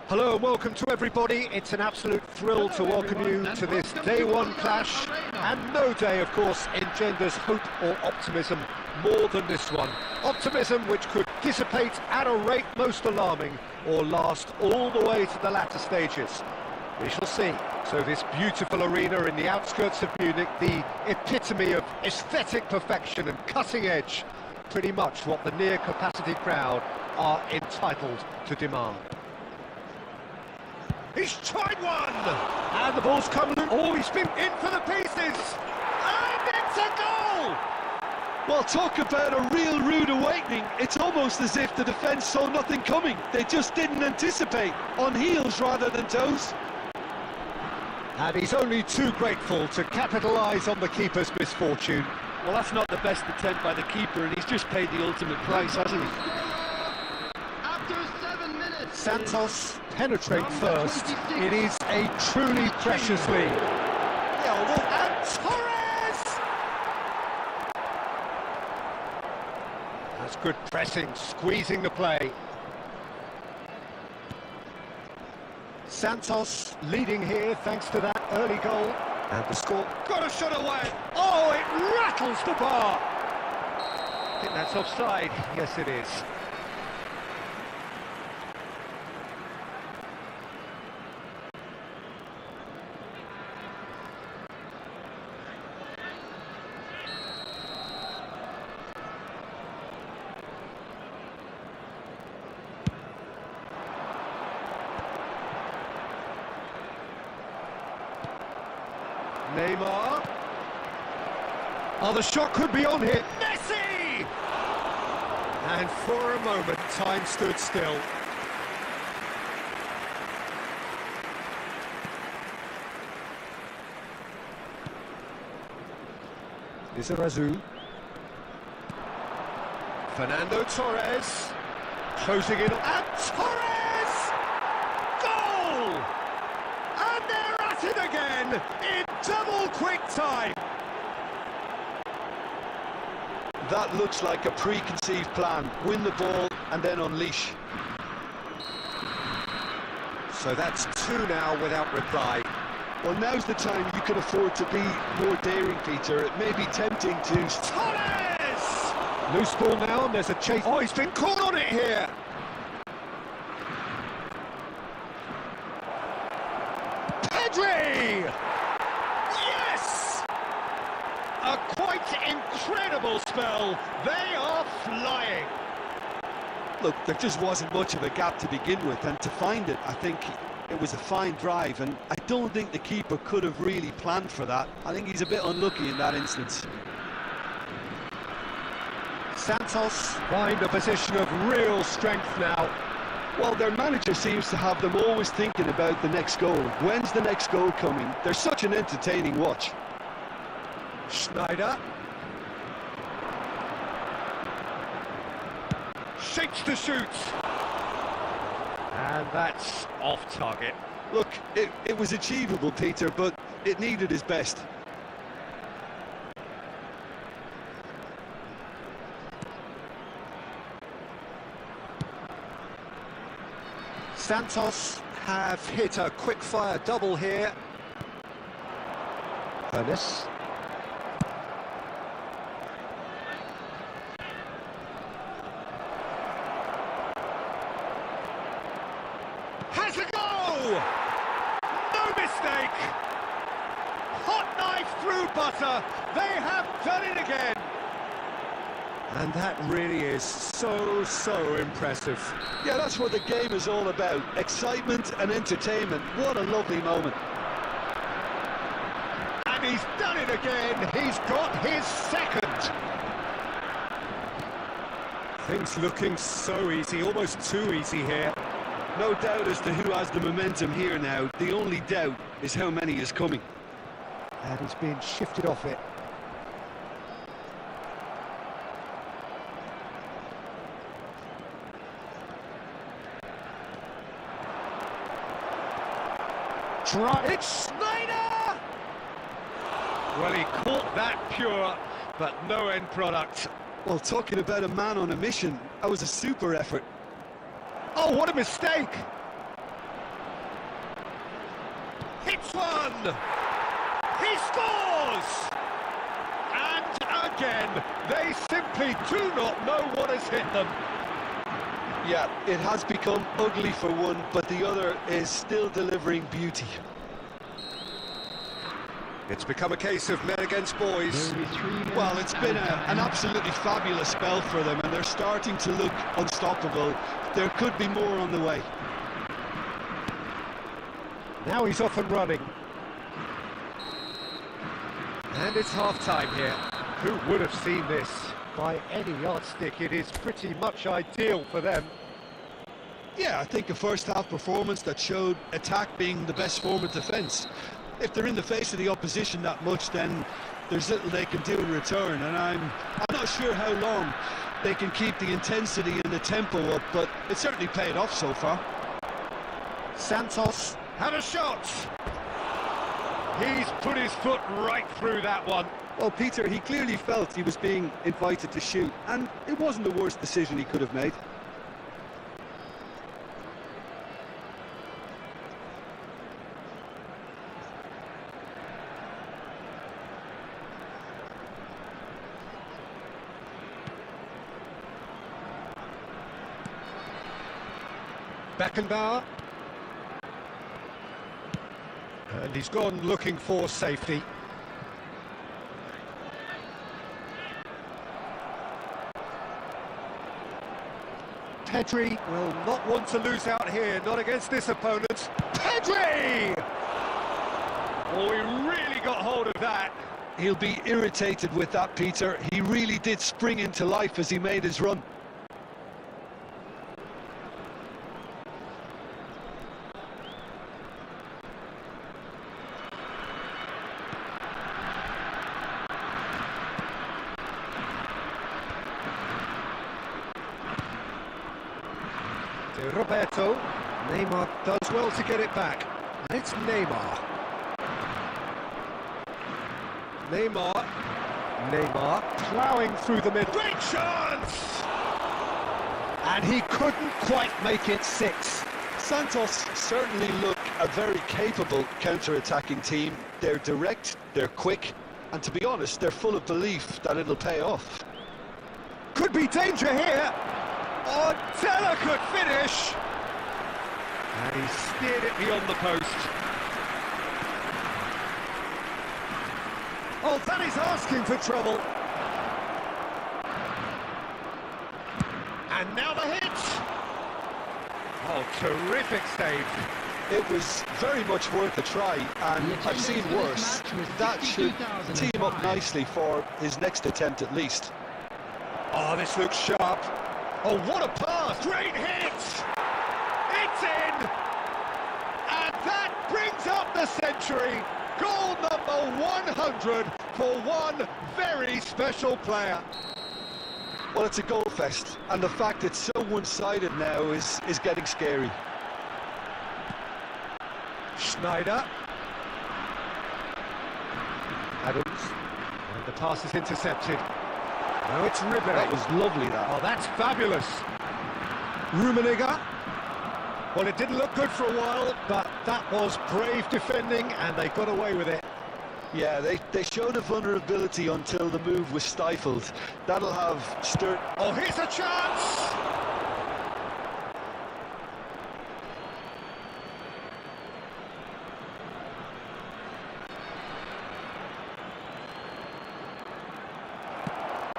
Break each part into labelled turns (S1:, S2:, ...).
S1: Hello and welcome to everybody. It's an absolute thrill to welcome you to this day one clash, and no day, of course, engenders hope or optimism more than this one. Optimism which could dissipate at a rate most alarming or last all the way to the latter stages. We shall see. So this beautiful arena in the outskirts of Munich, the epitome of aesthetic perfection and cutting edge, pretty much what the near-capacity crowd are entitled to demand. He's tried one! And the ball's come loose. Oh, he's been in for the pieces! And it's a goal!
S2: Well, talk about a real rude awakening. It's almost as if the defence saw nothing coming. They just didn't anticipate, on heels rather than toes.
S1: And he's only too grateful to capitalise on the keeper's misfortune.
S2: Well, that's not the best attempt by the keeper, and he's just paid the ultimate price, hasn't he?
S3: After 7 minutes,
S1: Santos penetrate first. It is a truly precious lead. And Torres! That's good pressing, squeezing the play. Santos leading here thanks to that early goal. And the score. Got a shot away! Oh, it rattles the bar! I think that's offside. Yes, it is. Neymar. Oh, the shot could be on here. Messi! And for a moment, time stood still. Lizarazu. Fernando Torres. Closing in. And Torres! Goal! And they're at it again in double quick time.
S2: That looks like a preconceived plan. Win the ball and then unleash.
S1: So that's two now without reply.
S2: Well, now's the time you can afford to be more daring, Peter. It may be tempting to...
S1: Torres! Loose ball now, and there's a chase. Oh, he's been caught on it here. Pedri! Yes! A quite incredible spell. They are flying.
S2: Look, there just wasn't much of a gap to begin with, and to find it, I think it was a fine drive, and I don't think the keeper could have really planned for that. I think he's a bit unlucky in that instance.
S1: Santos find a position of real strength now.
S2: Well, their manager seems to have them always thinking about the next goal. When's the next goal coming? They're such an entertaining watch.
S1: Schneider. Shakes to shoot. And that's off target.
S2: Look, it was achievable, Peter, but it needed his best.
S1: Santos have hit a quick-fire double here. Ernest. Has a go! No mistake! Hot knife through butter. They have done it again. And that really is so impressive.
S2: Yeah, that's what the game is all about. Excitement and entertainment. What a lovely moment.
S1: And he's done it again. He's got his second. Things looking so easy, almost too easy here.
S2: No doubt as to who has the momentum here now. The only doubt is how many is coming.
S1: And he's being shifted off it. It's Schneider! Well, he caught that pure, but no end product.
S2: Well, talking about a man on a mission, that was a super effort.
S1: Oh, what a mistake! hits one! He scores! And again, they simply do not know what has hit them.
S2: Yeah, it has become ugly for one, but the other is still delivering beauty.
S1: It's become a case of men against boys.
S2: Well, it's been an absolutely fabulous spell for them, and they're starting to look unstoppable. There could be more on the way.
S1: Now he's off and running. And it's half-time here. Who would have seen this? By any yardstick, it is pretty much ideal for them.
S2: Yeah, I think a first-half performance that showed attack being the best form of defence. If they're in the face of the opposition that much, then there's little they can do in return, and I'm not sure how long they can keep the intensity and the tempo up, but it certainly paid off so far.
S1: Santos had a shot. He's put his foot right through that one.
S2: Well, Peter, he clearly felt he was being invited to shoot, and it wasn't the worst decision he could have made.
S1: Beckenbauer. And he's gone looking for safety. Pedri will not want to lose out here, not against this opponent. Pedri! Oh, he really got hold of that.
S2: He'll be irritated with that, Peter. He really did spring into life as he made his run.
S1: Roberto. Neymar does well to get it back. And it's Neymar. Neymar ploughing through the middle. Great chance! And he couldn't quite make it 6.
S2: Santos certainly look a very capable counter-attacking team. They're direct, they're quick, and to be honest, they're full of belief that it'll pay off.
S1: Could be danger here. Oh, Della could finish! And he steered it beyond the post. Oh, that is asking for trouble. And now the hit! Oh, terrific save.
S2: It was very much worth a try, and I've seen worse. That should tee him up nicely for his next attempt at least.
S1: Oh, this looks sharp. Oh, what a pass! Great hit! It's in! And that brings up the century. Goal number 100 for one very special player.
S2: Well, it's a goal fest, and the fact it's so one-sided now is getting scary.
S1: Schneider. Adams. And the pass is intercepted. Oh, it's Ribery.
S2: That was lovely, that.
S1: Oh, that's fabulous. Rummenigge. Well, it didn't look good for a while, but that was brave defending, and they got away with it.
S2: Yeah, they showed a vulnerability until the move was stifled. That'll have stirred...
S1: Oh, here's a chance!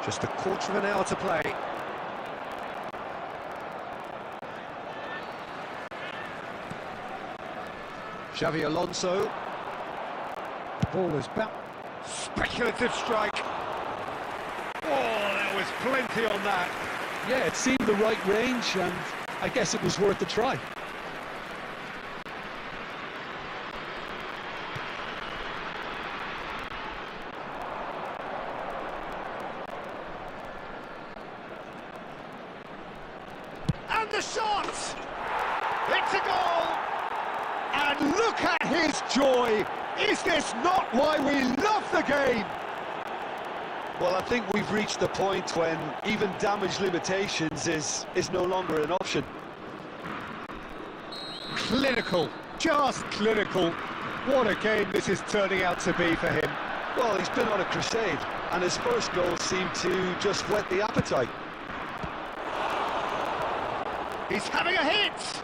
S1: Just a quarter of an hour to play. Xavi Alonso. Ball is back. Speculative strike. Oh, there was plenty on that.
S2: Yeah, it seemed the right range, and I guess it was worth a try.
S1: And the shot! It's a goal! And look at his joy! Is this not why we love the game?
S2: Well, I think we've reached the point when even damage limitations is no longer an option.
S1: Clinical, just clinical. What a game this is turning out to be for him.
S2: Well, he's been on a crusade, and his first goal seemed to just whet the appetite.
S1: He's having a hit!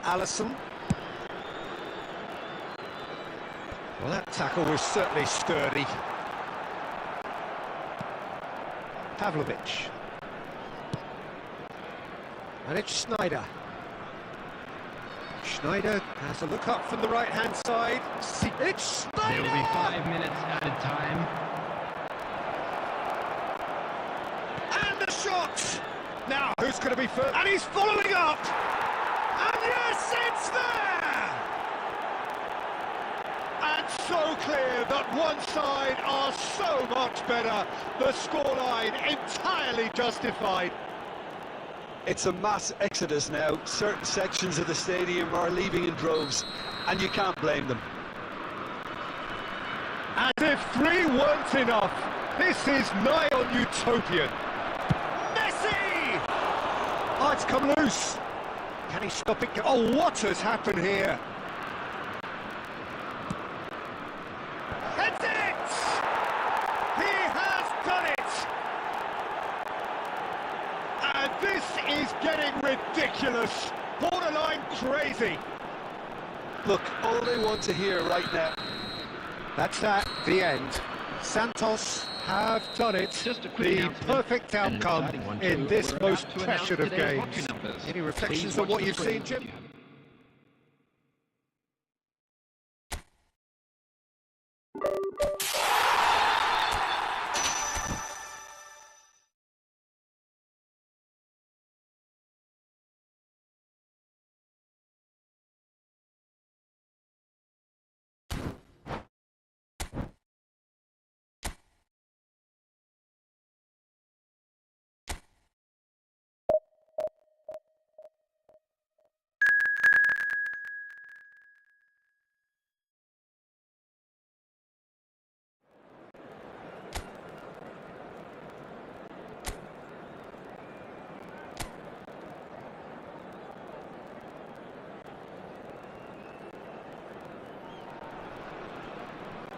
S1: Allison. Well, that tackle was certainly sturdy. Pavlovic. And it's Schneider. Schneider has a look up from the right-hand side. It's Schneider!
S3: There will be 5 minutes added time.
S1: And the shot! Now, who's going to be first? And he's following up! And yes, it's there! And so clear that one side are so much better. The scoreline entirely justified.
S2: It's a mass exodus now. Certain sections of the stadium are leaving in droves, and you can't blame them.
S1: As if 3 weren't enough, this is nigh on utopian. Messi! Oh, it's come loose. Can he stop it? Oh, what has happened here? That's it! He has done it! And this is getting ridiculous, borderline crazy.
S2: Look, all they want to hear right now...
S1: That's that, the end. Santos have done it. The perfect outcome in this most pressured of games. Any reflections on what you've seen, Jim?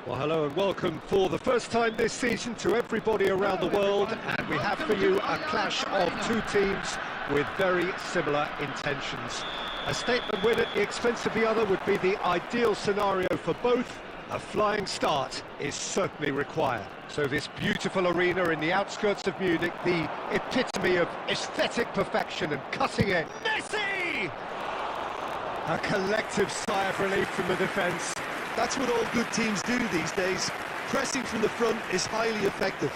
S1: Well, hello and welcome for the first time this season to everybody around the world, and we have for you a clash of 2 teams with very similar intentions. A statement win at the expense of the other would be the ideal scenario for both. A flying start is certainly required. So this beautiful arena in the outskirts of Munich, the epitome of aesthetic perfection and cutting edge. Messi! A collective sigh of relief from the defence.
S2: That's what all good teams do these days. Pressing from the front is highly effective.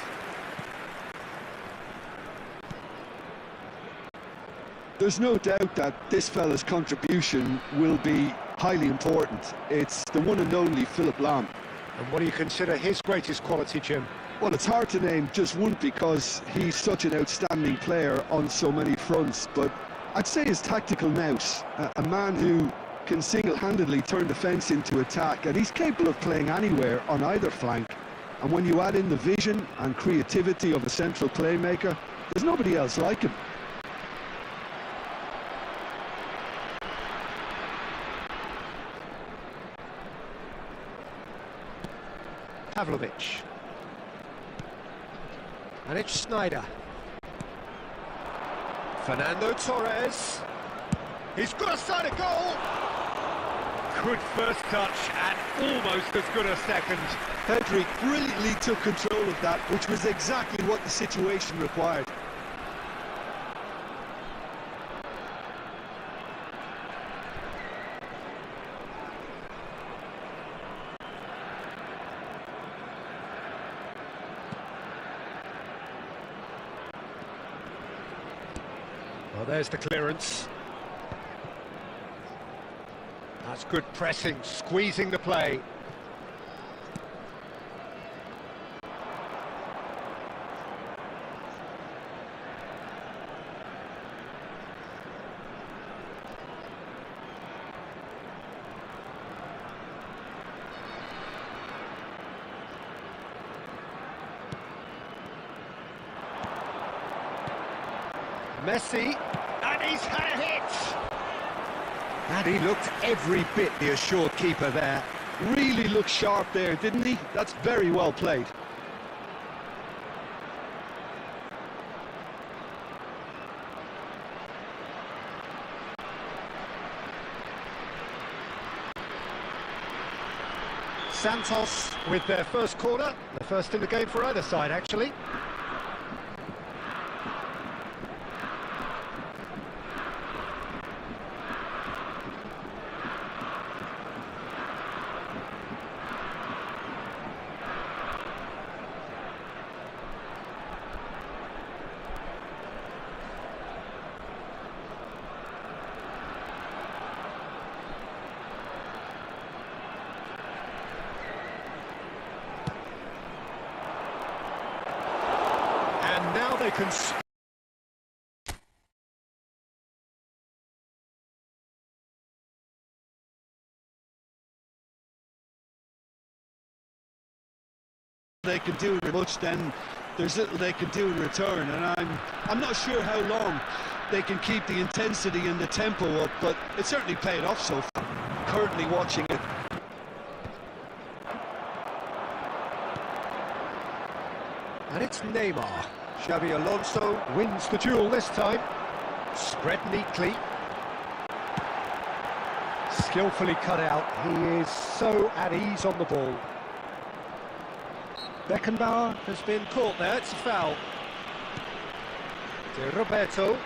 S2: There's no doubt that this fella's contribution will be highly important. It's the one and only Philipp Lahm.
S1: And what do you consider his greatest quality, Jim?
S2: Well, it's hard to name just one because he's such an outstanding player on so many fronts, but I'd say his tactical nous, a man who can single-handedly turn defence into attack, and he's capable of playing anywhere on either flank. And when you add in the vision and creativity of a central playmaker, there's nobody else like him.
S1: Pavlovic. And it's Schneider. Fernando Torres. He's got a side of goal. Good first touch and almost as good a second.
S2: Pedri brilliantly took control of that, which was exactly what the situation required.
S1: Well, there's the clearance. That's good pressing, squeezing the play. Messi, and he's had a hit! And he looked every bit the assured keeper there.
S2: Really looked sharp there, didn't he? That's very well played.
S1: Santos with their first corner, the first in the game for either side, actually. Now they can...
S2: They can do much, then there's little they can do in return, and I'm not sure how long they can keep the intensity and the tempo up, but it certainly paid off so far. Currently watching it.
S1: And it's Neymar. Xabi Alonso wins the duel this time. Spread neatly. Skillfully cut out. He is so at ease on the ball. Beckenbauer has been caught there. It's a foul. De Roberto.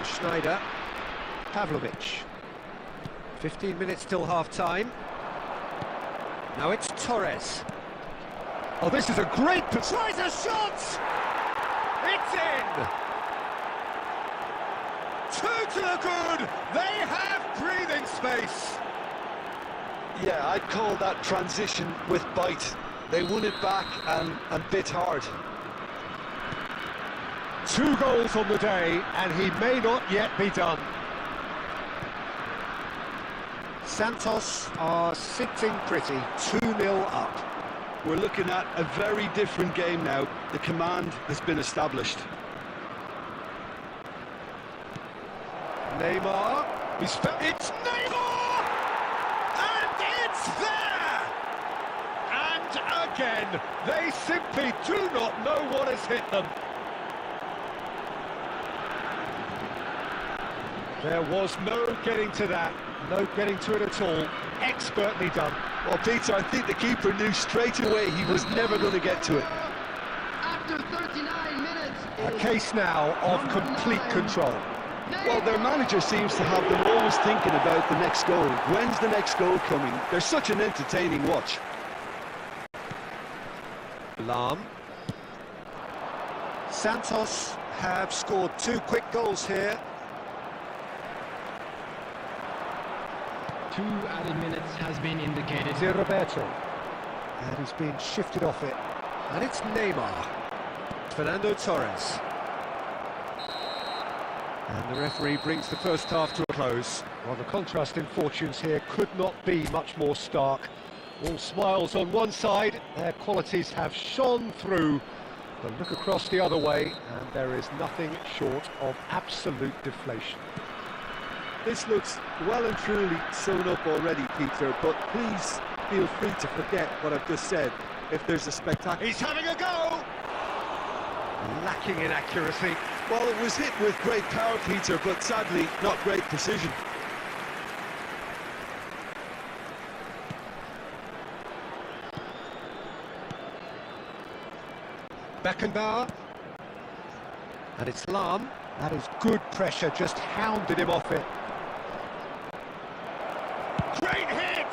S1: Schneider. Pavlovic. 15 minutes till half-time. Now it's Torres. Oh, this is a great... Tries a shot! It's in! Two to the good! They have breathing space!
S2: Yeah, I'd call that transition with bite. They won it back and bit hard.
S1: 2 goals on the day, and he may not yet be done. Santos are sitting pretty, 2-0 up.
S2: We're looking at a very different game now. The command has been established.
S1: Neymar, it's Neymar! And it's there! And again, they simply do not know what has hit them. There was no getting to that, no getting to it at all. Expertly done.
S2: Well, Peter, I think the keeper knew straight away he was never going to get to it.
S3: After 39 minutes...
S1: A case now of complete control.
S2: Well, their manager seems to have them always thinking about the next goal. When's the next goal coming? They're such an entertaining watch.
S1: Lahm. Santos have scored 2 quick goals here.
S3: 2 added minutes has been indicated.
S1: De Roberto. And he's been shifted off it. And it's Neymar. Fernando Torres. And the referee brings the first half to a close. Well, the contrast in fortunes here could not be much more stark. All smiles on one side, their qualities have shone through. But look across the other way, and there is nothing short of absolute deflation.
S2: This looks well and truly sewn up already, Peter, but please feel free to forget what I've just said if there's a spectacular...
S1: He's having a go! Lacking in accuracy.
S2: Well, it was hit with great power, Peter, but sadly not great precision.
S1: Beckenbauer. And it's Lahm. That is good pressure, just hounded him off it. Great hit!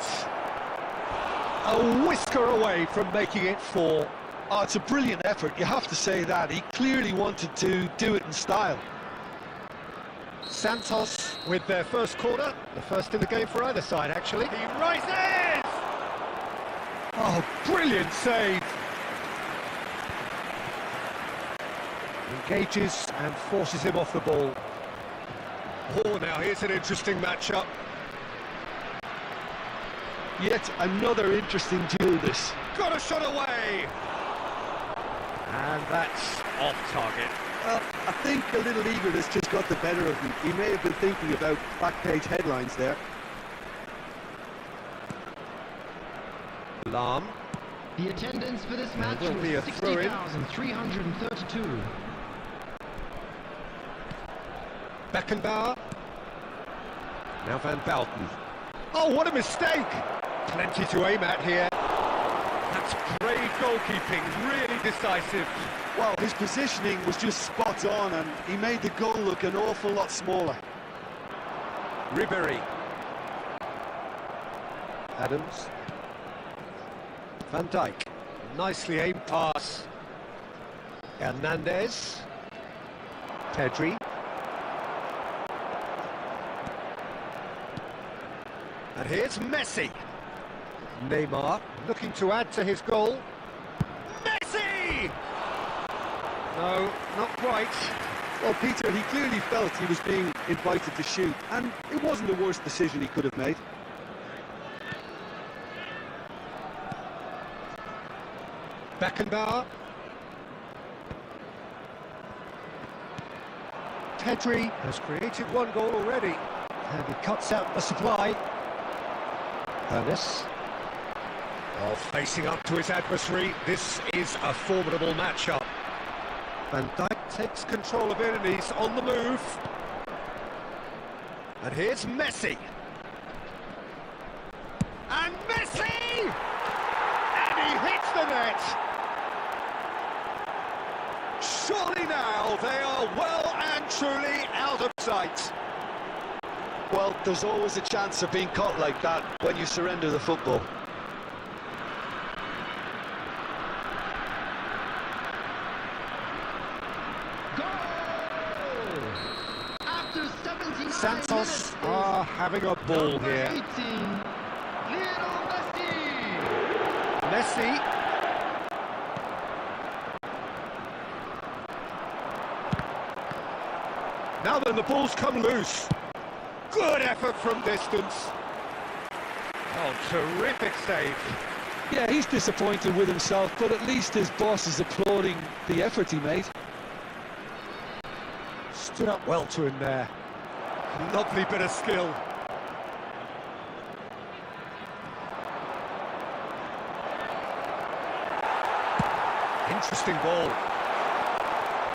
S1: A whisker away from making it 4.
S2: Oh, it's a brilliant effort, you have to say that. He clearly wanted to do it in style.
S1: Santos with their first corner, the first in the game for either side, actually. He rises! Oh, brilliant save! Engages and forces him off the ball. Oh, now here's an interesting matchup.
S2: Yet another interesting duel, this.
S1: Got a shot away! And that's off target.
S2: Well, I think a little eagerness just got the better of him. He may have been thinking about back-page headlines there.
S1: Lam.
S3: The attendance for this match
S1: Will be a
S3: was
S1: throw-in.
S3: 60,332.
S1: Beckenbauer. Now Van Belten. Oh, what a mistake! Plenty to aim at here. That's brave goalkeeping, really decisive.
S2: Well, his positioning was just spot on, and he made the goal look an awful lot smaller.
S1: Ribéry. Adams. Van Dijk. Nicely aimed pass. Hernandez. Pedri. And here's Messi. Neymar looking to add to his goal. Messi! No, not quite.
S2: Well, Peter, he clearly felt he was being invited to shoot, and it wasn't the worst decision he could have made.
S1: Beckenbauer. Pedri has created one goal already. And he cuts out the supply. Ernest. Oh, facing up to his adversary, this is a formidable matchup. Van Dijk takes control of it and he's on the move. And here's Messi. And Messi! And he hits the net! Surely now they are well and truly out of sight.
S2: Well, there's always a chance of being caught like that when you surrender the football.
S3: After 79
S1: Santos
S3: minutes,
S1: are having a ball
S3: number
S1: here.
S3: 18, Lionel Messi.
S1: Messi. Now then, the ball's come loose. Good effort from distance. Oh, terrific save.
S2: Yeah, he's disappointed with himself, but at least his boss is applauding the effort he made.
S1: Stood up well to him there. Lovely bit of skill. Interesting ball.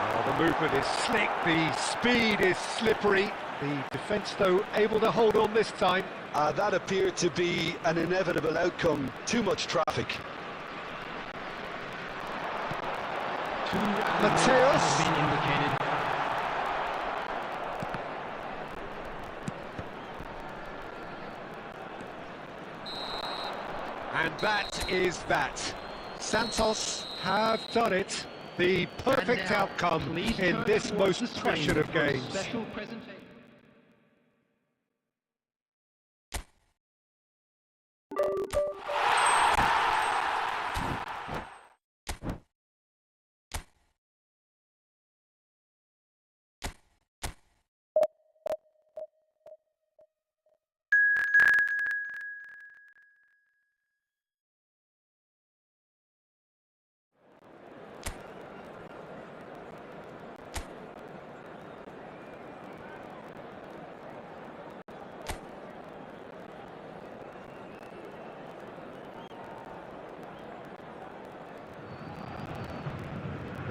S1: Oh, the movement is slick, the speed is slippery. The defence, though, able to hold on this time.
S2: That appeared to be an inevitable outcome. Too much traffic.
S3: Two added
S1: Mateus.
S3: minutes have been indicated.
S1: And that is that. Santos have done it. The perfect
S3: And now,
S1: outcome
S3: please
S1: in
S3: turn
S1: this
S3: towards the
S1: most
S3: screen
S1: pressured of
S3: for a
S1: games.
S3: special presentation.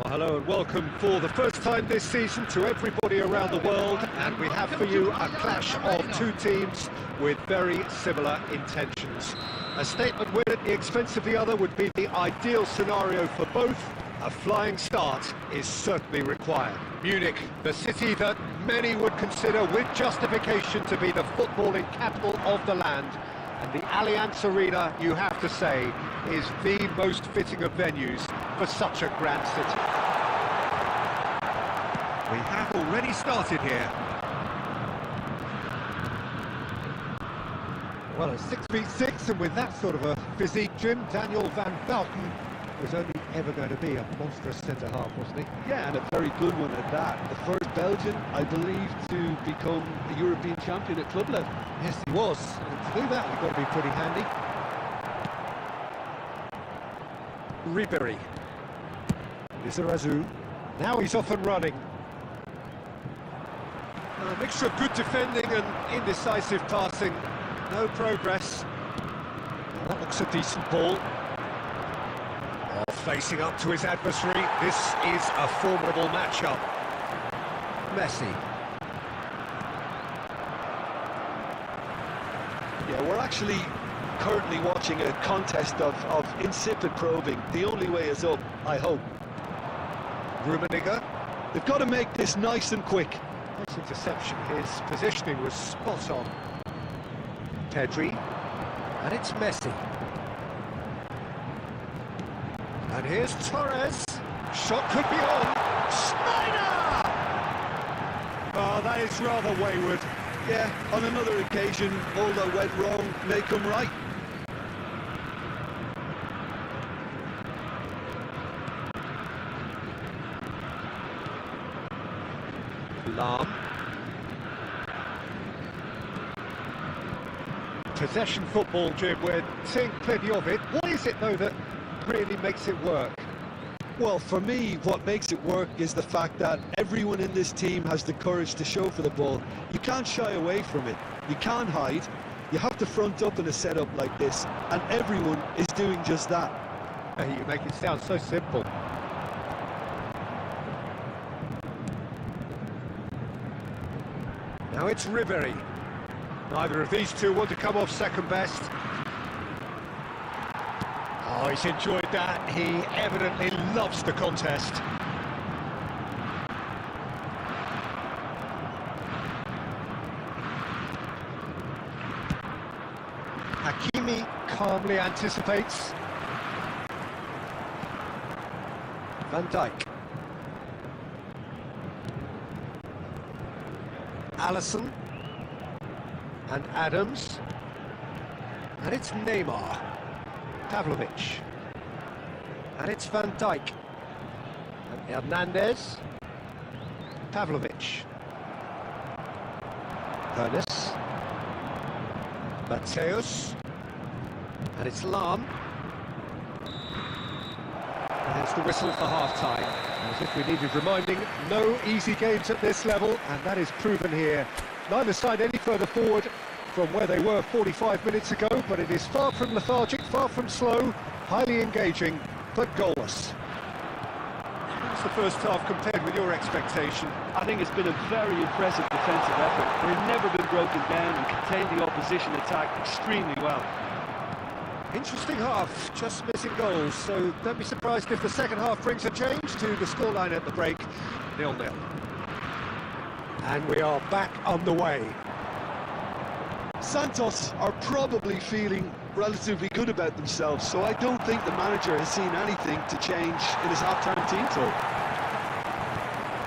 S1: Well, hello and welcome for the first time this season to everybody around the world, and we have for you a clash of two teams with very similar intentions. A statement win at the expense of the other would be the ideal scenario for both. A flying start is certainly required. Munich, the city that many would consider with justification to be the footballing capital of the land, and the Allianz Arena, you have to say, is the most fitting of venues for such a grand city. We have already started here. Well, at 6'6", and with that sort of a physique, Jim, Daniel Van Belten was only ever going to be a monstrous centre-half, wasn't he?
S2: Yeah, and a very good one at that. The first Belgian, I believe, to become a European champion at club level.
S1: Yes, he was. And to do that, you've got to be pretty handy. Ribéry. Lizarazu. Now he's off and running. A mixture of good defending and indecisive passing. No progress. Well, that looks a decent ball. Oh, facing up to his adversary. This is a formidable matchup. Messi.
S2: Yeah, we're actually currently watching a contest of insipid probing. The only way is up, I hope.
S1: Rummenigge.
S2: They've got to make this nice and quick.
S1: Nice interception. His positioning was spot on. Pedri. And it's Messi. And here's Torres. Shot could be on. Schneider! Oh, that is rather wayward.
S2: Yeah, on another occasion, all that went wrong may come right.
S1: Lahm. Possession football, Jim, we're seeing plenty of it. What is it, though, that really makes it work?
S2: Well, for me, what makes it work is the fact that everyone in this team has the courage to show for the ball. You can't shy away from it. You can't hide. You have to front up in a setup like this, and everyone is doing just that.
S1: You make it sound so simple. Now it's Ribery. Neither of these two want to come off second best. Oh, he's enjoyed that. He evidently loves the contest. Hakimi calmly anticipates. Van Dijk. Alisson. And Adams. And it's Neymar. Pavlovic. And it's Van Dijk. And Hernandez. Pavlovic. Ernest. Mateus. And it's Lahm. And there's the whistle for half-time. As if we needed reminding, no easy games at this level, and that is proven here. Neither side any further forward from where they were 45 minutes ago, but it is far from lethargic, far from slow, highly engaging, but goalless. How's the first half compared with your expectation?
S4: I think it's been a very impressive defensive effort. They've never been broken down and contained the opposition attack extremely well.
S1: Interesting half, just missing goals, so don't be surprised if the second half brings a change to the scoreline at the break, 0-0. And we are back on the way.
S2: Santos are probably feeling relatively good about themselves, so I don't think the manager has seen anything to change in his half-time team talk.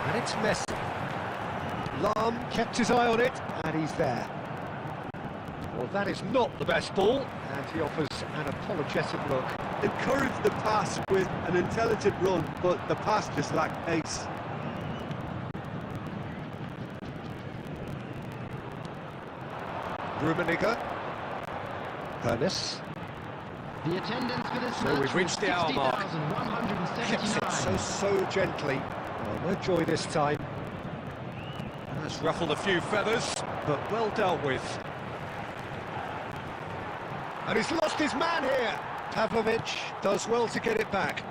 S1: And it's Messi. Lahm kept his eye on it, and he's there. Well, that is not the best ball, and he offers an apologetic look.
S2: Encouraged the pass with an intelligent run, but the pass just lacked pace.
S1: Rummenigge. Ernest.
S3: The attendance for this
S1: So
S3: match
S1: we've reached the hour mark. Keeps it
S3: 60,179.
S1: so gently. Well, no joy this time. That's ruffled a few feathers, but well dealt with. And he's lost his man here. Pavlovic does well to get it back.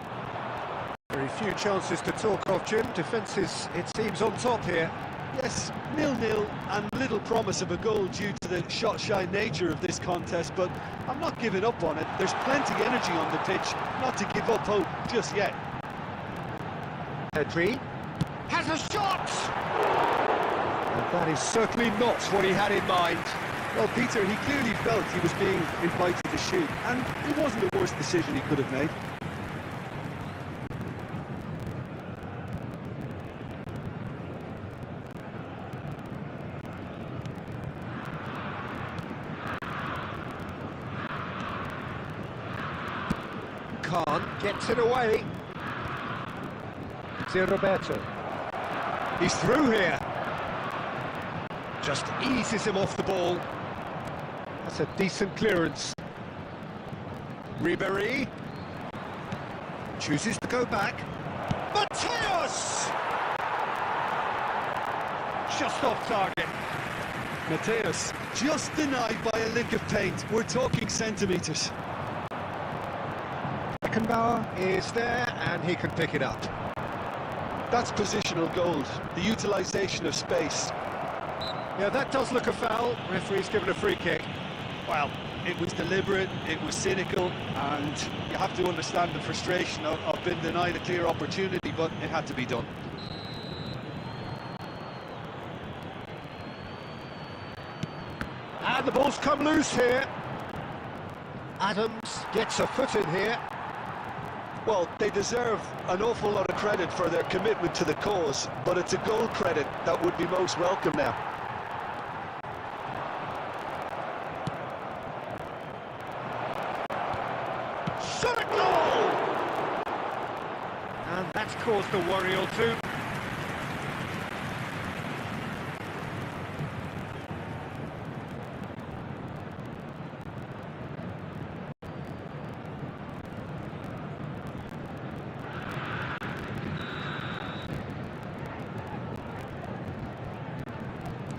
S1: Very few chances to talk of, Jim. Defence is, it seems, on top here.
S2: Yes, 0-0 and little promise of a goal due to the shot-shy nature of this contest, but I'm not giving up on it. There's plenty energy on the pitch, not to give up hope just yet.
S1: Pedri has a shot! And that is certainly not what he had in mind.
S2: Well, Peter, he clearly felt he was being invited to shoot, and it wasn't the worst decision he could have made.
S1: Khan gets it away. It's Roberto. He's through here. Just eases him off the ball. That's a decent clearance. Ribery chooses to go back. Mateus! just off target.
S2: Mateus, just denied by a lick of paint. We're talking centimetres.
S1: Beckenbauer is there, and he can pick it up.
S2: That's positional gold, the utilisation of space.
S1: Yeah, that does look a foul. Referee's given a free kick.
S2: Well, it was deliberate, it was cynical, and you have to understand the frustration of being denied a clear opportunity, but it had to be done.
S1: And the ball's come loose here. Adams gets a foot in here.
S2: Well, they deserve an awful lot of credit for their commitment to the cause, but it's a goal credit that would be most welcome now.
S1: Shot a goal! And that's caused a worry or two.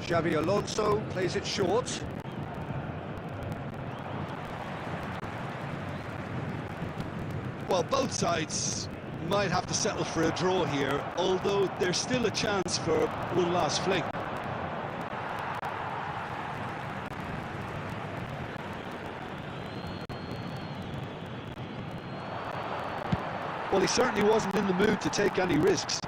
S1: Xabi Alonso plays it short.
S2: Well, both sides might have to settle for a draw here, although there's still a chance for one last fling. Well, he certainly wasn't in the mood to take any risks.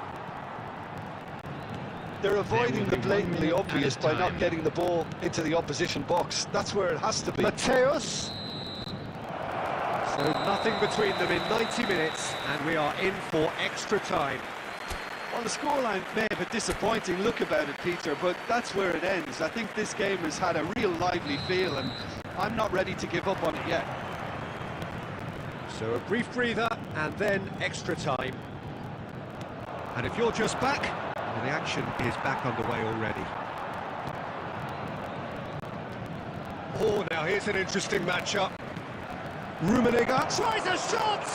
S2: They're avoiding the blatantly obvious by not getting the ball into the opposition box. That's where it has to be.
S1: Mateus. So nothing between them in 90 minutes, and we are in for extra time.
S2: Well, the scoreline may have a disappointing look about it, Peter, but that's where it ends. I think this game has had a real lively feel, and I'm not ready to give up on it yet.
S1: So a brief breather, and then extra time. And if you're just back, well, the action is back underway already. Oh, now here's an interesting matchup. Rummenigge tries a shot!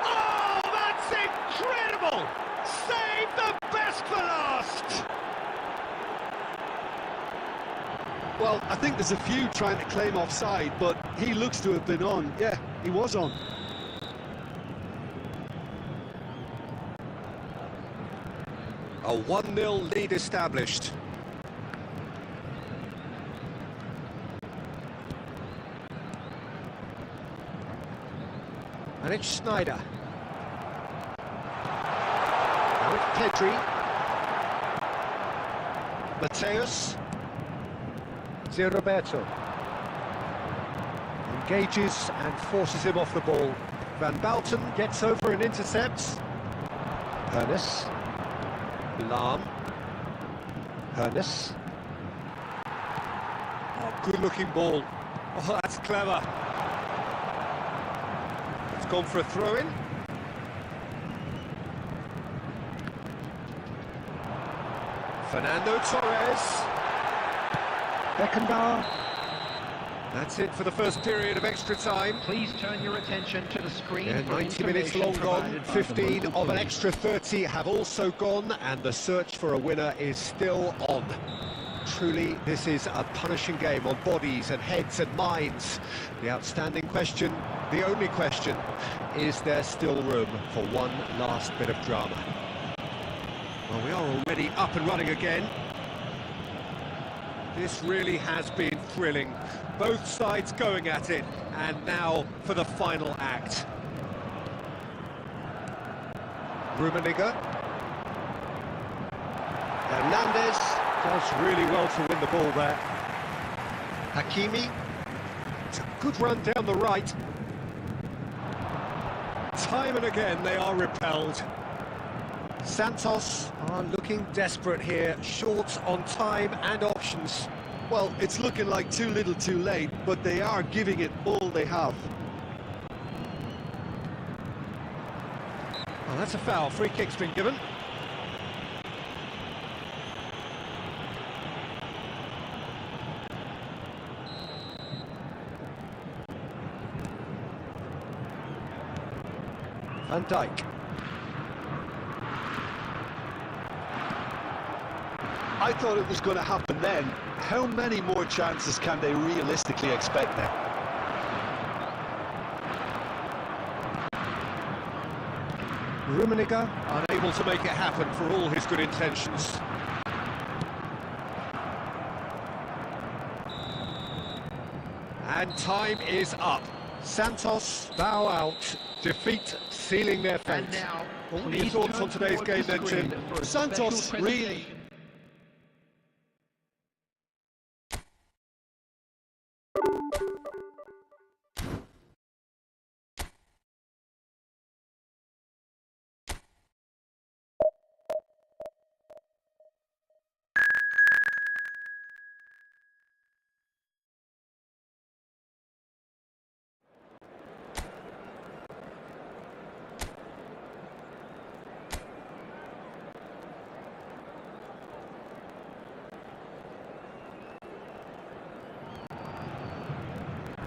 S1: Oh, that's incredible! Save the best for last!
S2: Well, I think there's a few trying to claim offside, but he looks to have been on. Yeah, he was on.
S1: A 1-0 lead established. And it's Sneijder. Now it's Pedri. Mateus. Roberto. Engages and forces him off the ball. Van Bouten gets over and intercepts. Hernes. Lahm. Hernes. Oh, good-looking ball. Oh, that's clever. It's gone for a throw-in. Fernando Torres. Beckenbauer. That's it for the first period of extra time.
S3: Please turn your attention to the screen.
S1: Yeah, 90 minutes long gone, 15 of an extra 30 have also gone, and the search for a winner is still on. Truly, this is a punishing game on bodies and heads and minds. The outstanding question, the only question, is there still room for one last bit of drama? Well, we are already up and running again. This really has been thrilling. Both sides going at it, and now for the final act. Rummenigge. Hernandez does really well to win the ball there. Hakimi. It's a good run down the right. Time and again they are repelled. Santos are looking desperate here, short on time and options.
S2: Well, it's looking like too little too late, but they are giving it all they have.
S1: Oh, that's a foul. Free kick's been given. Van Dijk.
S2: I thought it was going to happen then. How many more chances can they realistically expect now?
S1: Rummenigge unable to make it happen for all his good intentions. And time is up. Santos bow out. Defeat sealing their fate. What are your thoughts on today's game then, Jim?
S2: Santos really...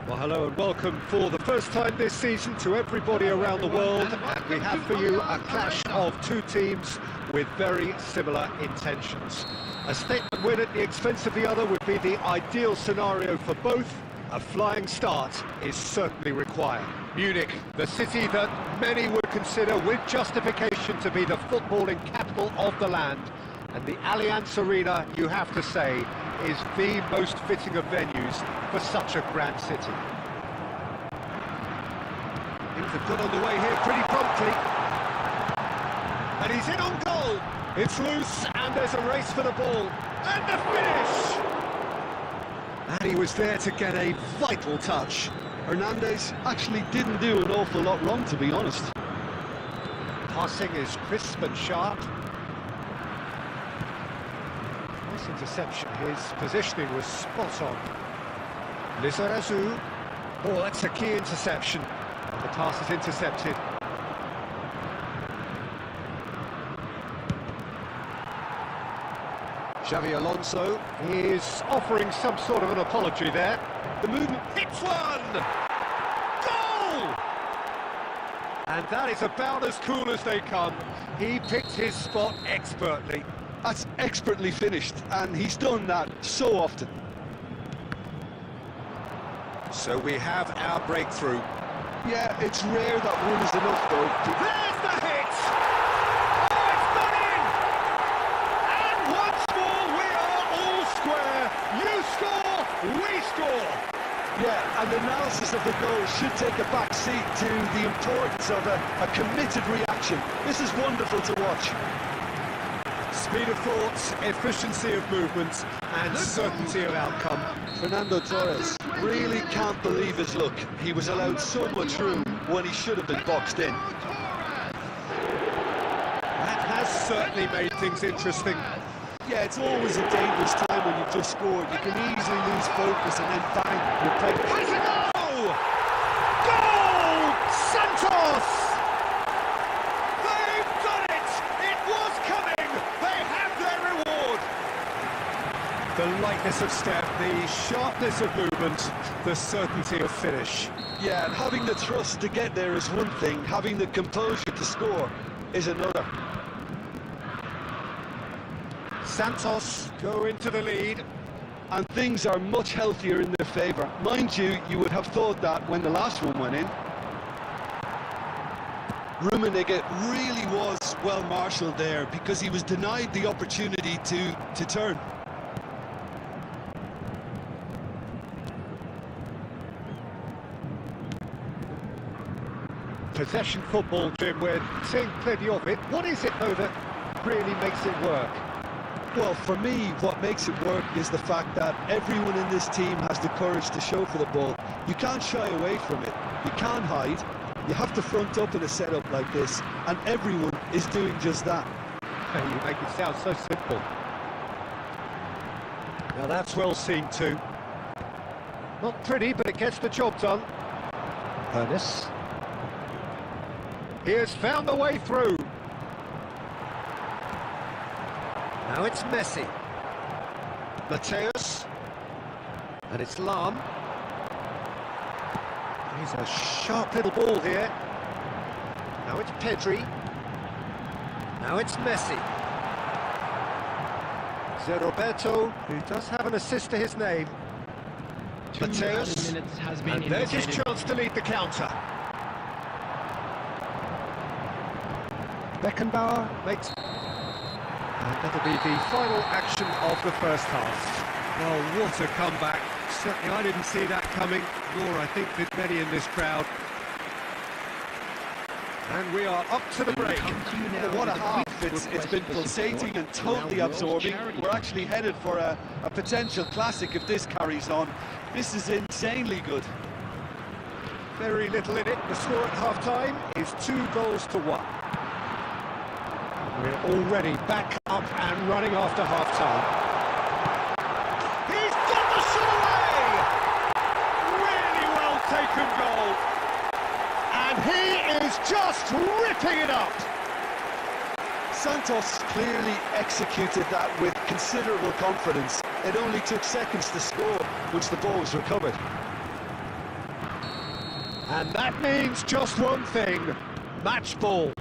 S1: Well, hello and welcome for the first time this season to everybody around the world, and we have for you a clash of two teams with very similar intentions. A statement win at the expense of the other would be the ideal scenario for both. A flying start is certainly required. Munich, the city that many would consider with justification to be the footballing capital of the land, and the Allianz Arena, you have to say, is the most fitting of venues for such a grand city. Things have got underway here pretty promptly. And he's in on goal. It's loose and there's a race for the ball. And the finish! And he was there to get a vital touch.
S2: Hernandez actually didn't do an awful lot wrong, to be honest.
S1: Passing is crisp and sharp. Nice interception. His positioning was spot on. Lizarazu. Oh, that's a key interception. And the pass is intercepted. Xavi Alonso is offering some sort of an apology there. The movement hits one! Goal! And that is about as cool as they come. He picked his spot expertly.
S2: That's expertly finished, and he's done that so often.
S1: So we have our breakthrough.
S2: Yeah, it's rare that one is enough, though.
S1: There's the hit! Oh, it's gone in! And once more, we are all square. You score, we score.
S2: Yeah, and the analysis of the goal should take a back seat to the importance of a committed reaction. This is wonderful to watch.
S1: Speed of thought, efficiency of movement, and certainty of outcome.
S2: Fernando Torres really can't believe his luck. He was allowed so much room when he should have been boxed in.
S1: That has certainly made things interesting.
S2: Yeah, it's always a dangerous time when you've just scored. You can easily lose focus and then bang, you're playing.
S1: Has a goal! Goal! Santos! They've done it! It was coming! They have their reward! The lightness of step, the sharpness of movement, the certainty of finish.
S2: Yeah, and having the trust to get there is one thing, having the composure to score is another.
S1: Santos go into the lead.
S2: And things are much healthier in their favour. Mind you, you would have thought that when the last one went in. Rummenigge really was well marshalled there because he was denied the opportunity to turn.
S1: Possession football, Jim, we're seeing plenty of it. What is it, though, that really makes it work?
S2: Well, for me, what makes it work is the fact that everyone in this team has the courage to show for the ball. You can't shy away from it. You can't hide. You have to front up in a setup like this, and everyone is doing just that.
S1: You make it sound so simple. Now that's well seen too. Not pretty, but it gets the job done. Ernest. He has found the way through. Now it's Messi. Mateus. And it's Lam. He's a sharp little ball here. Now it's Pedri. Now it's Messi. Roberto, who does have an assist to his name.
S3: 2 added
S1: Mateus,
S3: minutes has been
S1: and there's his
S3: indicated.
S1: chance to lead the counter. Beckenbauer makes... And that'll be the final action of the first half. Well, what a comeback. Certainly I didn't see that coming, nor I think did many in this crowd. And we are up to the break.
S2: Well, what a half. It's been pulsating and totally absorbing. We're actually headed for a potential classic if this carries on. This is insanely good.
S1: Very little in it. The score at half-time is 2-1. We're already back up and running after half-time. He's got the shot away! Really well taken goal. And he is just ripping it up.
S2: Santos clearly executed that with considerable confidence. It only took seconds to score, once the ball was recovered.
S1: And that means just one thing, match ball.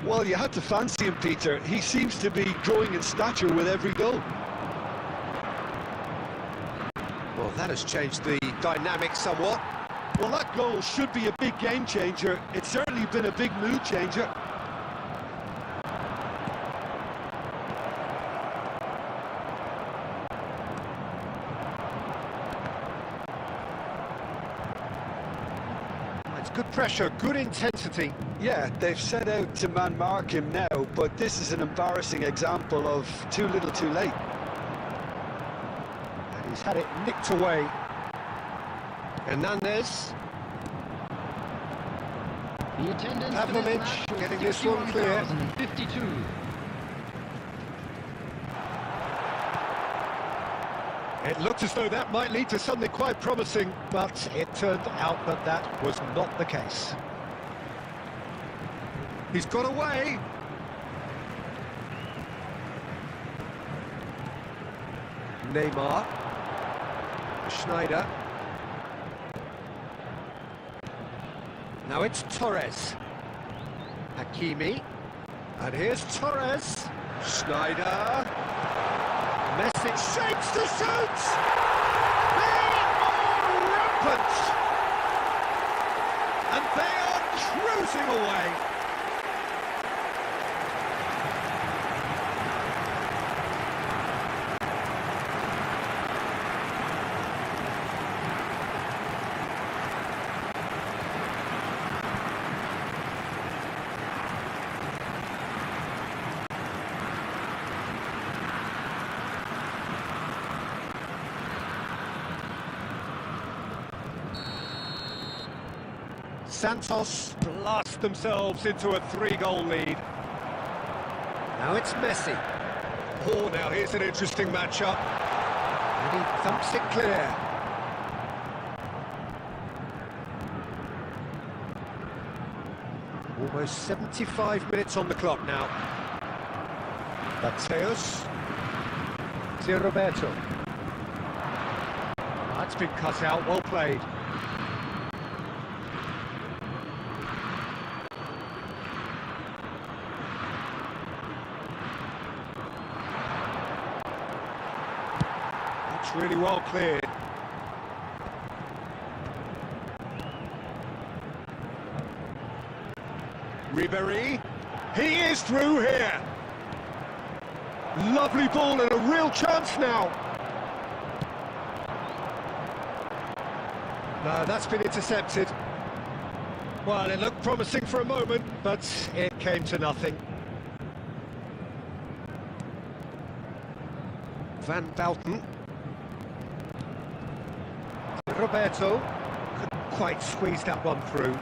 S2: Well, you had to fancy him, Peter. He seems to be growing in stature with every goal.
S1: Well, that has changed the dynamic somewhat.
S2: Well, that goal should be a big game changer. It's certainly been a big mood changer.
S1: It's good pressure, good intensity.
S2: Yeah, they've set out to man-mark him now, but this is an embarrassing example of too little too late.
S1: And he's had it nicked away. Hernandez.
S3: The attendance for this
S1: Pavlovic
S3: match was
S1: getting this one clear.
S3: 51,052.
S1: It looked as though that might lead to something quite promising, but it turned out that that was not the case. He's got away. Neymar. Schneider. Now it's Torres. Hakimi. And here's Torres. Schneider. Messi shapes to shoot! They are rampant! And they are cruising away! Santos blast themselves into a 3-goal lead. Now it's Messi. Oh, now here's an interesting matchup. And he thumps it clear. Almost 75 minutes on the clock now. Mateus. Roberto. That's been cut out, well played. Really well cleared. Ribéry, he is through here. Lovely ball and a real chance now. No, that's been intercepted. Well, it looked promising for a moment, but it came to nothing. Van Bouten. Roberto couldn't quite squeeze that one through.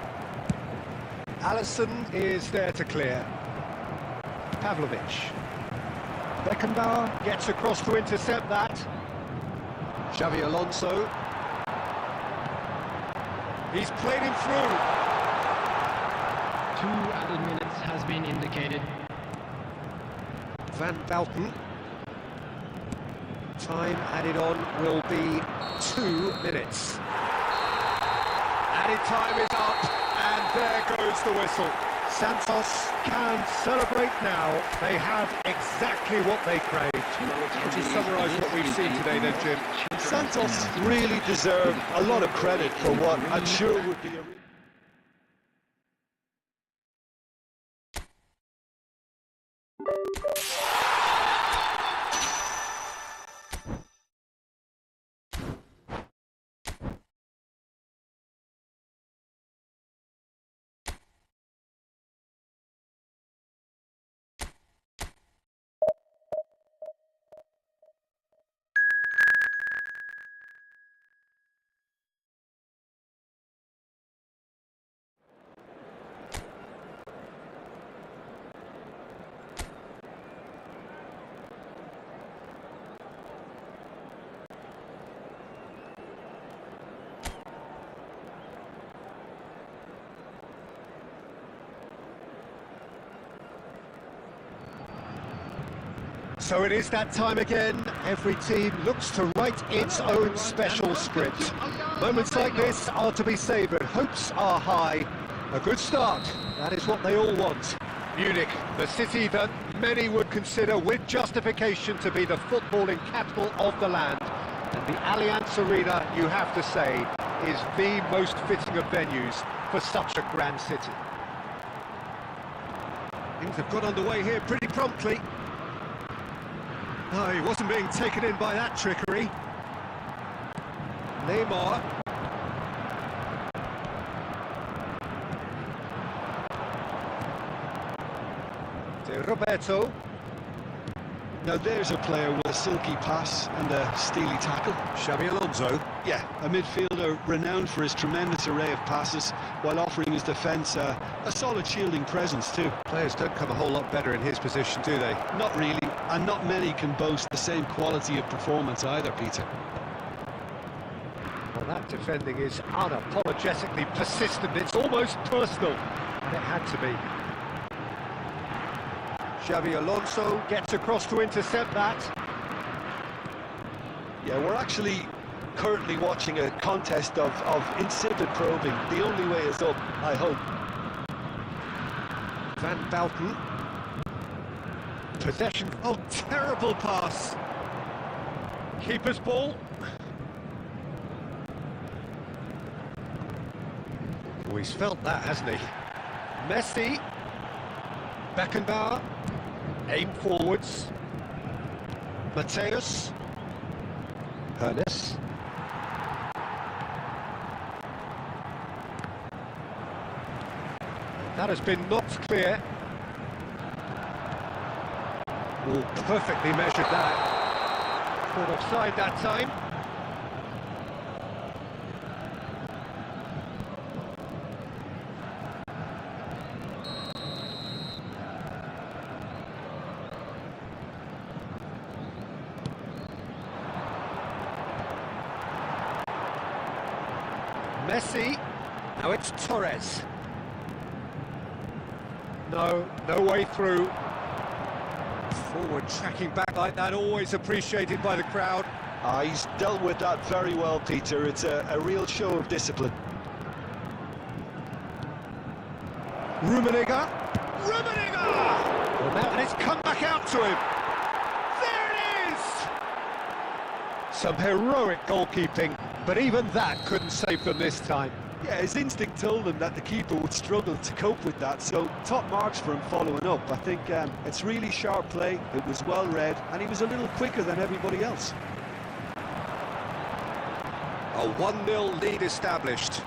S1: Alisson is there to clear. Pavlovic. Beckenbauer gets across to intercept that. Xavi Alonso. He's played him through.
S3: 2 added minutes has been indicated.
S1: Van Bouten. Time added on will be 2 minutes. Added time is up, and there goes the whistle. Santos can celebrate now. They have exactly what they craved. Just summarise what we've seen today then, Jim.
S2: Santos really deserve a lot of credit for what I'm sure would be a...
S1: So it is that time again. Every team looks to write its own special script. Moments like this are to be savoured. Hopes are high. A good start. That is what they all want. Munich, the city that many would consider with justification to be the footballing capital of the land. And the Allianz Arena, you have to say, is the most fitting of venues for such a grand city. Things have got underway here pretty promptly. No, he wasn't being taken in by that trickery. Neymar. De Roberto.
S2: Now there's a player with a silky pass and a steely tackle.
S1: Xabi Alonso.
S2: Yeah, a midfielder renowned for his tremendous array of passes while offering his defence a solid shielding presence too.
S1: Players don't come a whole lot better in his position, do they?
S2: Not really, and not many can boast the same quality of performance either, Peter.
S1: Well, that defending is unapologetically persistent. It's almost personal. And it had to be. Xabi Alonso gets across to intercept that.
S2: Yeah, we're actually currently watching a contest of insipid probing. The only way is up, I hope.
S1: Van Balken. Possession. Oh, terrible pass. Keeper's ball. Oh, he's felt that, hasn't he? Messi. Beckenbauer. Aim forwards. Mateus. Hernes. That has been knocked clear. Oh, perfectly measured that. Caught offside that time. Messi. Now it's Torres. No way through. Forward tracking back like that, always appreciated by the crowd.
S2: He's dealt with that very well, Peter. It's a real show of discipline.
S1: Rummenigge. Well, now, and it's come back out to him. There it is! Some heroic goalkeeping, but even that couldn't save them this time.
S2: Yeah, his instinct told him that the keeper would struggle to cope with that, so top marks for him following up. I think it's really sharp play, it was well read, and he was a little quicker than everybody else.
S1: A 1-0 lead established.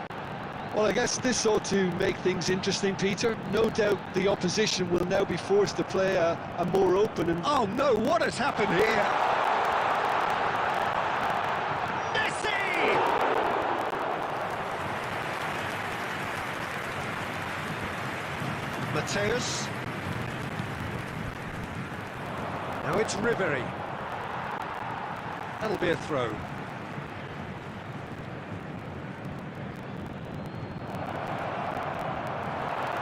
S2: Well, I guess this ought to make things interesting, Peter. No doubt the opposition will now be forced to play a more open and...
S1: Oh no, what has happened here? Mateus. Now it's Ribery. That'll be a throw.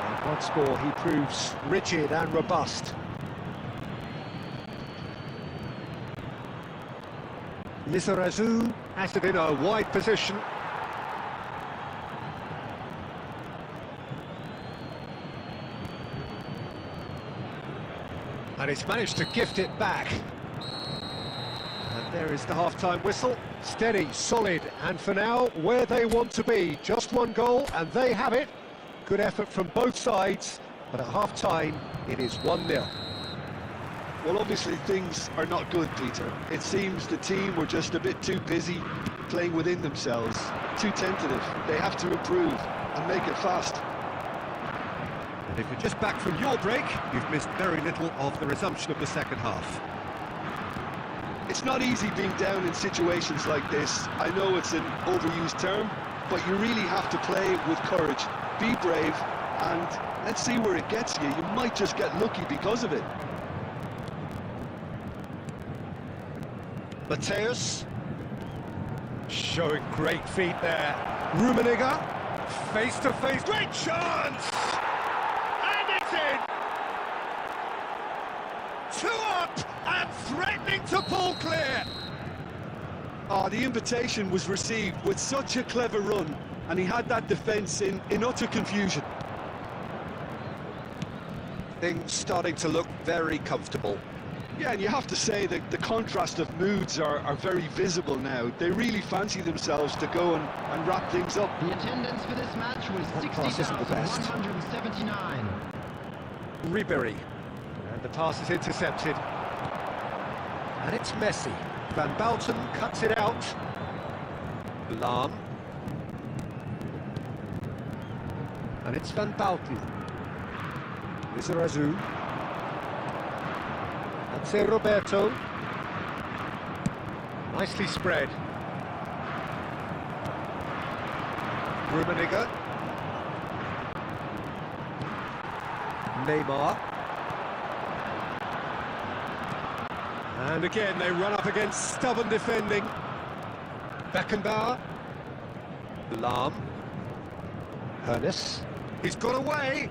S1: And once more he proves rigid and robust. Lizarazu has it in a wide position. And he's managed to gift it back. There is the half-time whistle. Steady, solid, and for now, where they want to be. Just one goal, and they have it. Good effort from both sides, but at half-time, it is 1-0.
S2: Well, obviously things are not good, Peter. It seems the team were just a bit too busy playing within themselves, too tentative. They have to improve and make it fast.
S1: And if you're just back from your break, you've missed very little of the resumption of the second half.
S2: It's not easy being down in situations like this. I know it's an overused term, but you really have to play with courage. Be brave, and let's see where it gets you. You might just get lucky because of it.
S1: Mateus, showing great feet there. Rummenigge, face to face, great chance! And it's in! 2 up and threatening to pull clear!
S2: Oh, the invitation was received with such a clever run, and he had that defence in utter confusion.
S1: Things starting to look very comfortable.
S2: Yeah, and you have to say that the contrast of moods are very visible now. They really fancy themselves to go and wrap things up.
S3: The attendance for this match was 60,179.
S1: Ribery, and the pass is intercepted. And it's Messi. Van Bouten cuts it out. Lahm. And it's Van Bouten. Lizarazu. That's Roberto. Nicely spread. Rummenigge. Neymar. And again they run up against stubborn defending. Beckenbauer. Lahm. Hernes. He's got away.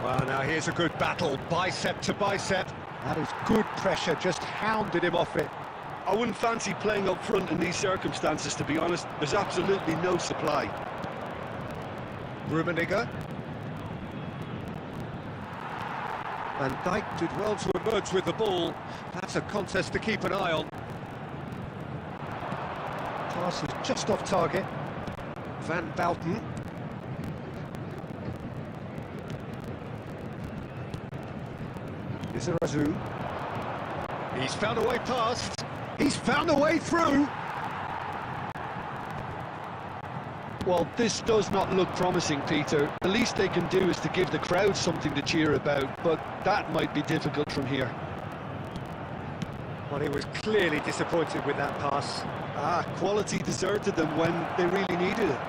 S1: Well, now here's a good battle, bicep to bicep. That is good pressure, just hounded him off it.
S2: I wouldn't fancy playing up front in these circumstances, to be honest. There's absolutely no supply.
S1: Rummenigge. Van Dijk did well to emerge with the ball. That's a contest to keep an eye on. Pass is just off target. Van Bouten. Lizarazu. He's found a way past. He's found a way through.
S2: Well, this does not look promising, Peter. The least they can do is to give the crowd something to cheer about, but that might be difficult from here.
S1: Well, he was clearly disappointed with that pass.
S2: Quality deserted them when they really needed it.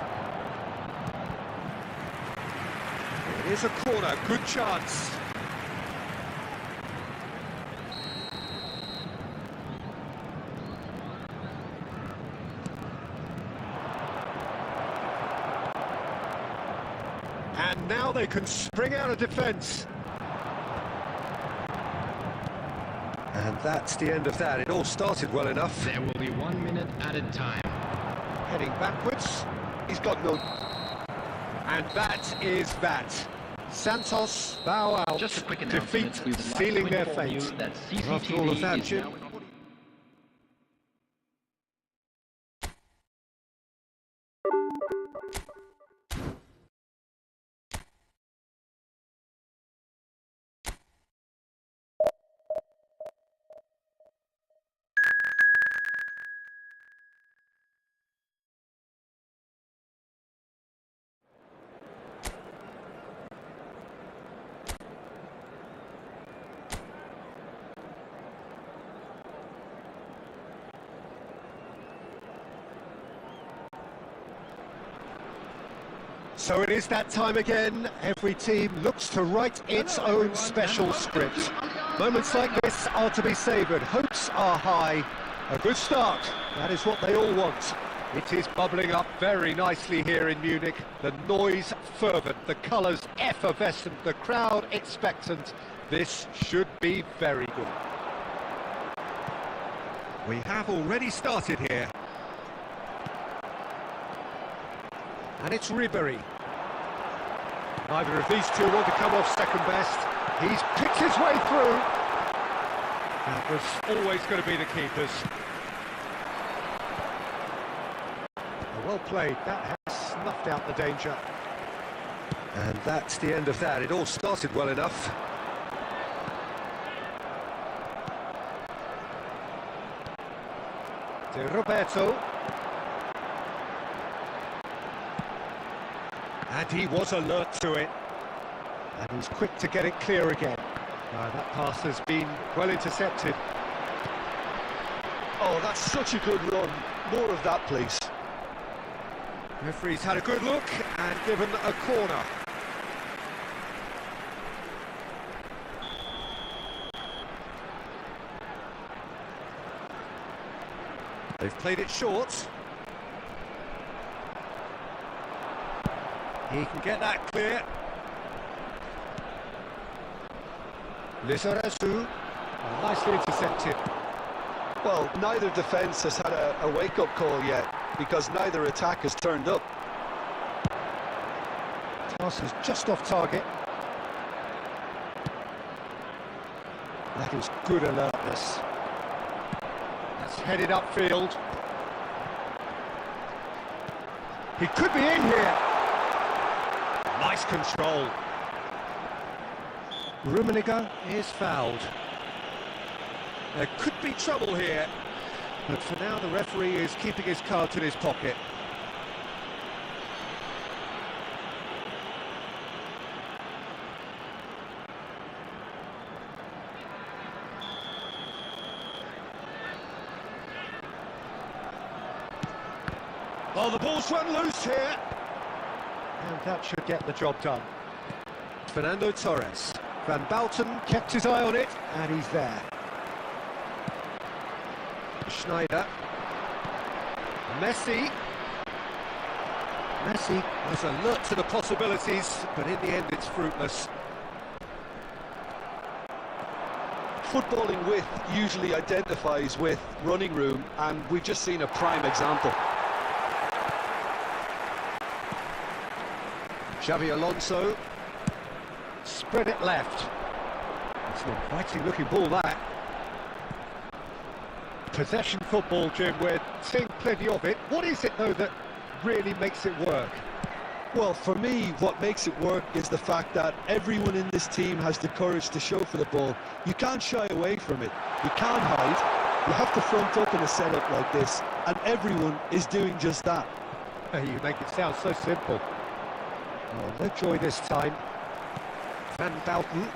S1: It is a corner, good chance. And now they can spring out of defence. And that's the end of that. It all started well enough.
S3: There will be 1 minute added time.
S1: Heading backwards.
S2: He's got no...
S1: And that is that. Santos bow out.
S3: Just a quick
S1: defeat
S3: announcement. We would like
S1: sealing
S3: to
S1: their
S3: inform
S1: fate.
S3: you that
S1: After all of that,
S3: CCTV is
S1: Jim.
S3: now...
S1: So it is that time again. Every team looks to write its own special script. Moments like this are to be savoured. Hopes are high. A good start. That is what they all want. It is bubbling up very nicely here in Munich. The noise fervent, the colours effervescent, the crowd expectant. This should be very good. We have already started here. And it's Ribery. Neither of these two want to come off second best. He's picked his way through. That was always going to be the keepers. Well played, that has snuffed out the danger. And that's the end of that. It all started well enough. To Roberto. And he was alert to it. And he's quick to get it clear again. That pass has been well intercepted.
S2: Oh, that's such a good run. More of that, please.
S1: Referee's had a good look and given a corner. They've played it short. He can get that clear. Lizarazu, nicely intercepted.
S2: Well, neither defence has had a wake-up call yet, because neither attack has turned up.
S1: Pass is just off target. That is good alertness. That's headed upfield. He could be in here. Nice control. Rummenigge is fouled. There could be trouble here, but for now the referee is keeping his cards in his pocket. Well, the ball's run loose here. And that should get the job done. Fernando Torres. Van Bouten kept his eye on it, and he's there. Schneider. Messi. Messi was alert to the possibilities, but in the end it's fruitless.
S2: Footballing width usually identifies with running room, and we've just seen a prime example.
S1: Xavi Alonso. Spread it left. It's an inviting looking ball, that. Possession football, Jim, we're seeing plenty of it. What is it, though, that really makes it work?
S2: Well, for me, what makes it work is the fact that everyone in this team has the courage to show for the ball. You can't shy away from it. You can't hide. You have to front up in a setup like this, and everyone is doing just that.
S1: You make it sound so simple. Oh, no joy this time. Van Bouten.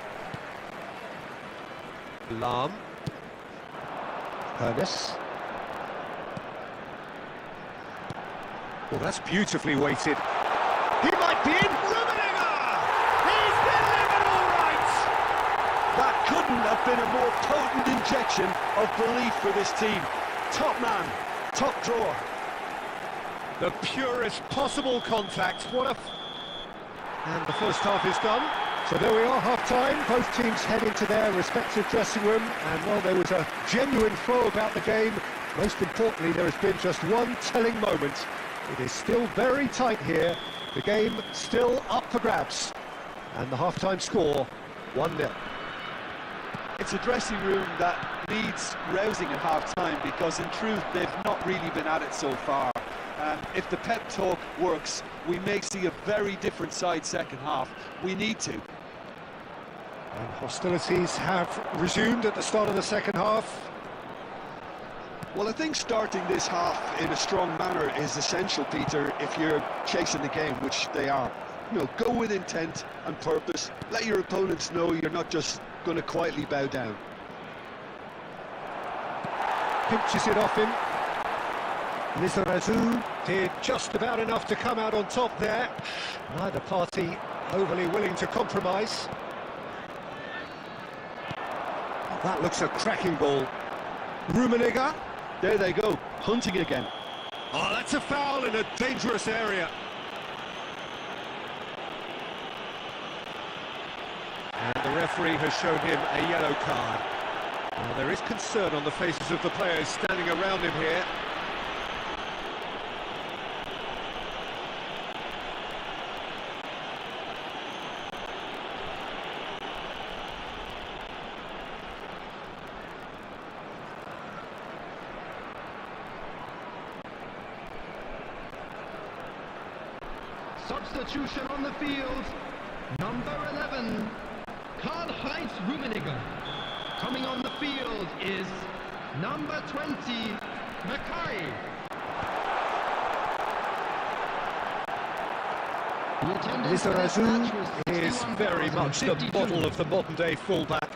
S1: Lahm. Ernest. Well, that's beautifully weighted. He might be in. Rummenigge! He's delivered all right!
S2: That couldn't have been a more potent injection of belief for this team. Top man, top drawer.
S1: The purest possible contact. What a... And the first half is done. So there we are, half-time. Both teams head into their respective dressing room. And while there was a genuine flow about the game, most importantly, there has been just one telling moment. It is still very tight here. The game still up for grabs. And the half-time score, 1-0.
S2: It's a dressing room that needs rousing at half-time, because in truth, they've not really been at it so far. If the pep talk works, we may see a very different side second half. We need to.
S1: And hostilities have resumed at the start of the second half.
S2: Well, I think starting this half in a strong manner is essential, Peter, if you're chasing the game, which they are. You know, go with intent and purpose. Let your opponents know you're not just going to quietly bow down.
S1: Pinches it off him. Lizarazu did just about enough to come out on top there. Neither party overly willing to compromise. Oh, that looks a cracking ball. Rummenigge.
S2: There they go, hunting again.
S1: Oh, that's a foul in a dangerous area. And the referee has shown him a yellow card. Well, there is concern on the faces of the players standing around him here.
S3: Substitution on the field. Number 11, Karl-Heinz Rummenigge. Coming on the field is number 20, Mackay.
S1: Lizarazu is very much the model of the modern-day fullback.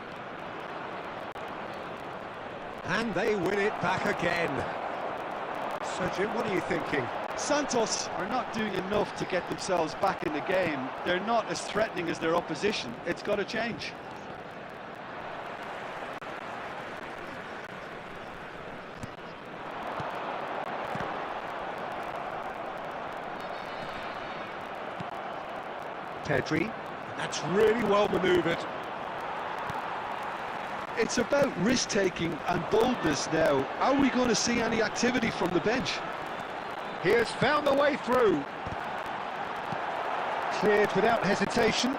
S1: And they win it back again. So, Jim, what are you thinking?
S2: Santos are not doing enough to get themselves back in the game. They're not as threatening as their opposition. It's got to change.
S1: Pedri, that's really well manoeuvred.
S2: It's about risk-taking and boldness now. Are we going to see any activity from the bench?
S1: He has found the way through. Cleared without hesitation.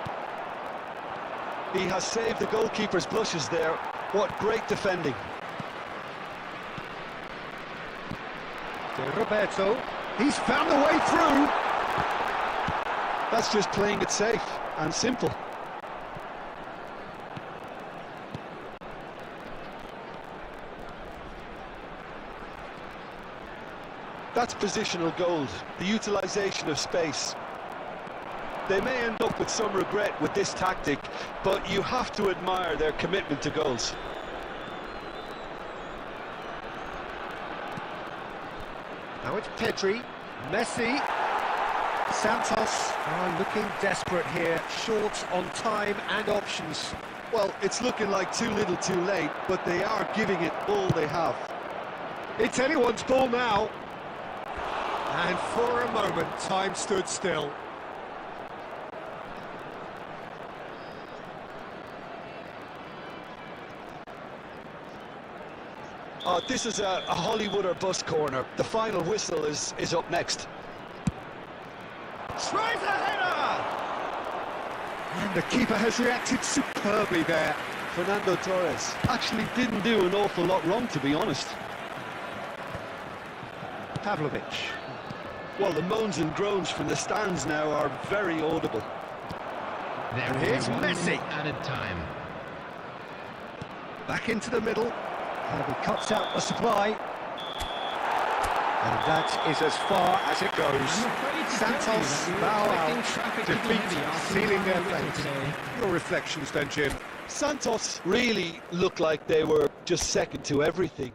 S2: He has saved the goalkeeper's blushes there. What great defending.
S1: Roberto, he's found the way through.
S2: That's just playing it safe and simple. That's positional gold, the utilisation of space. They may end up with some regret with this tactic, but you have to admire their commitment to goals.
S1: Now it's Pedri, Messi, Santos are looking desperate here, short on time and options.
S2: Well, it's looking like too little too late, but they are giving it all they have.
S1: It's anyone's ball now. And for a moment, time stood still.
S2: This is a Hollywood or bust corner. The final whistle is up next.
S1: Tries a header! And the keeper has reacted superbly there.
S2: Fernando Torres actually didn't do an awful lot wrong, to be honest.
S1: Pavlovic.
S2: Well, the moans and groans from the stands now are very audible.
S3: There
S1: Here's
S3: is
S1: Messi.
S3: added time.
S1: Back into the middle. And he cuts out the supply. And that is as far as it goes. Santos bow out. Defeat sealing their fate. Your reflections then, Jim?
S2: Santos really looked like they were just second to everything.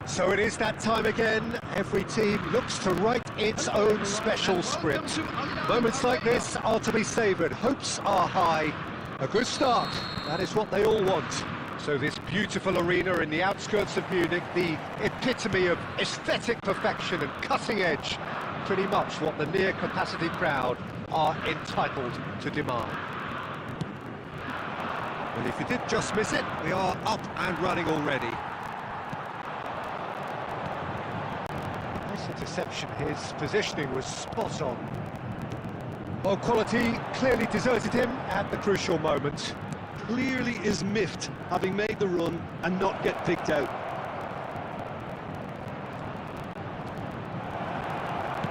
S1: So it is that time again. Every team looks to write its own special script. Moments like this are to be savoured. Hopes are high. A good start, that is what they all want. So this beautiful arena in the outskirts of Munich, the epitome of aesthetic perfection and cutting edge, pretty much what the near-capacity crowd are entitled to demand. Well, if you did just miss it, we are up and running already. Interception, his positioning was spot on. Well, quality clearly deserted him at the crucial moment.
S2: Clearly is miffed, having made the run and not get picked out.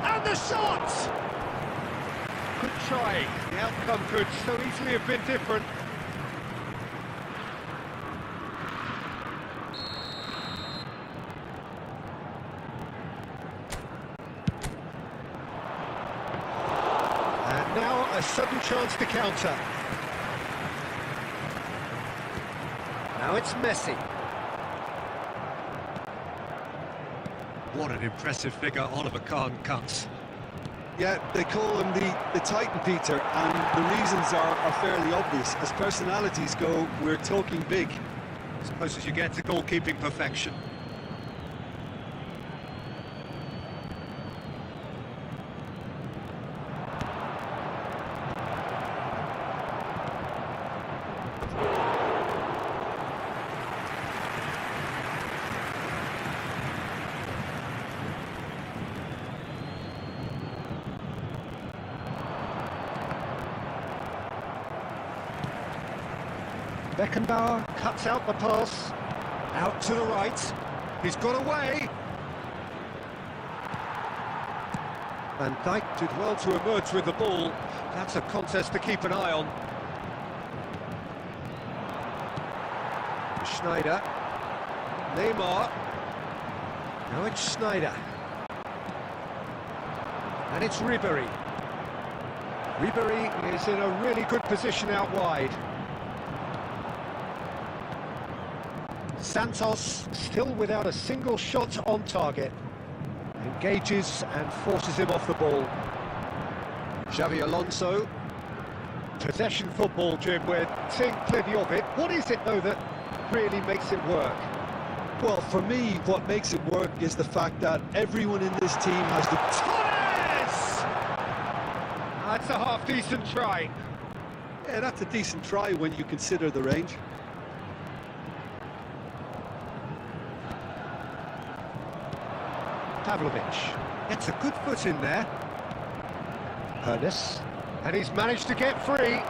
S1: And the shot! Good try. The outcome could so easily have been different. A sudden chance to counter. Now it's Messi. What an impressive figure Oliver Kahn cuts.
S2: Yeah, they call him the Titan, Peter, and the reasons are fairly obvious. As personalities go, we're talking big.
S1: As close as you get to goalkeeping perfection. Beckenbauer cuts out the pass, out to the right, he's got away. Van Dijk did well to emerge with the ball, that's a contest to keep an eye on. Schneider, Neymar, now it's Schneider. And it's Ribéry. Ribéry is in a really good position out wide. Santos still without a single shot on target. Engages and forces him off the ball. Xavi Alonso. Possession football, Jim, we're seeing plenty of it. What is it, though, that really makes it work?
S2: Well, for me, what makes it work is the fact that everyone in this team has the...
S1: Torres! That's a half-decent try.
S2: Yeah, that's a decent try when you consider the range.
S1: Pavlovic gets a good foot in there. Ernest, and he's managed to get free.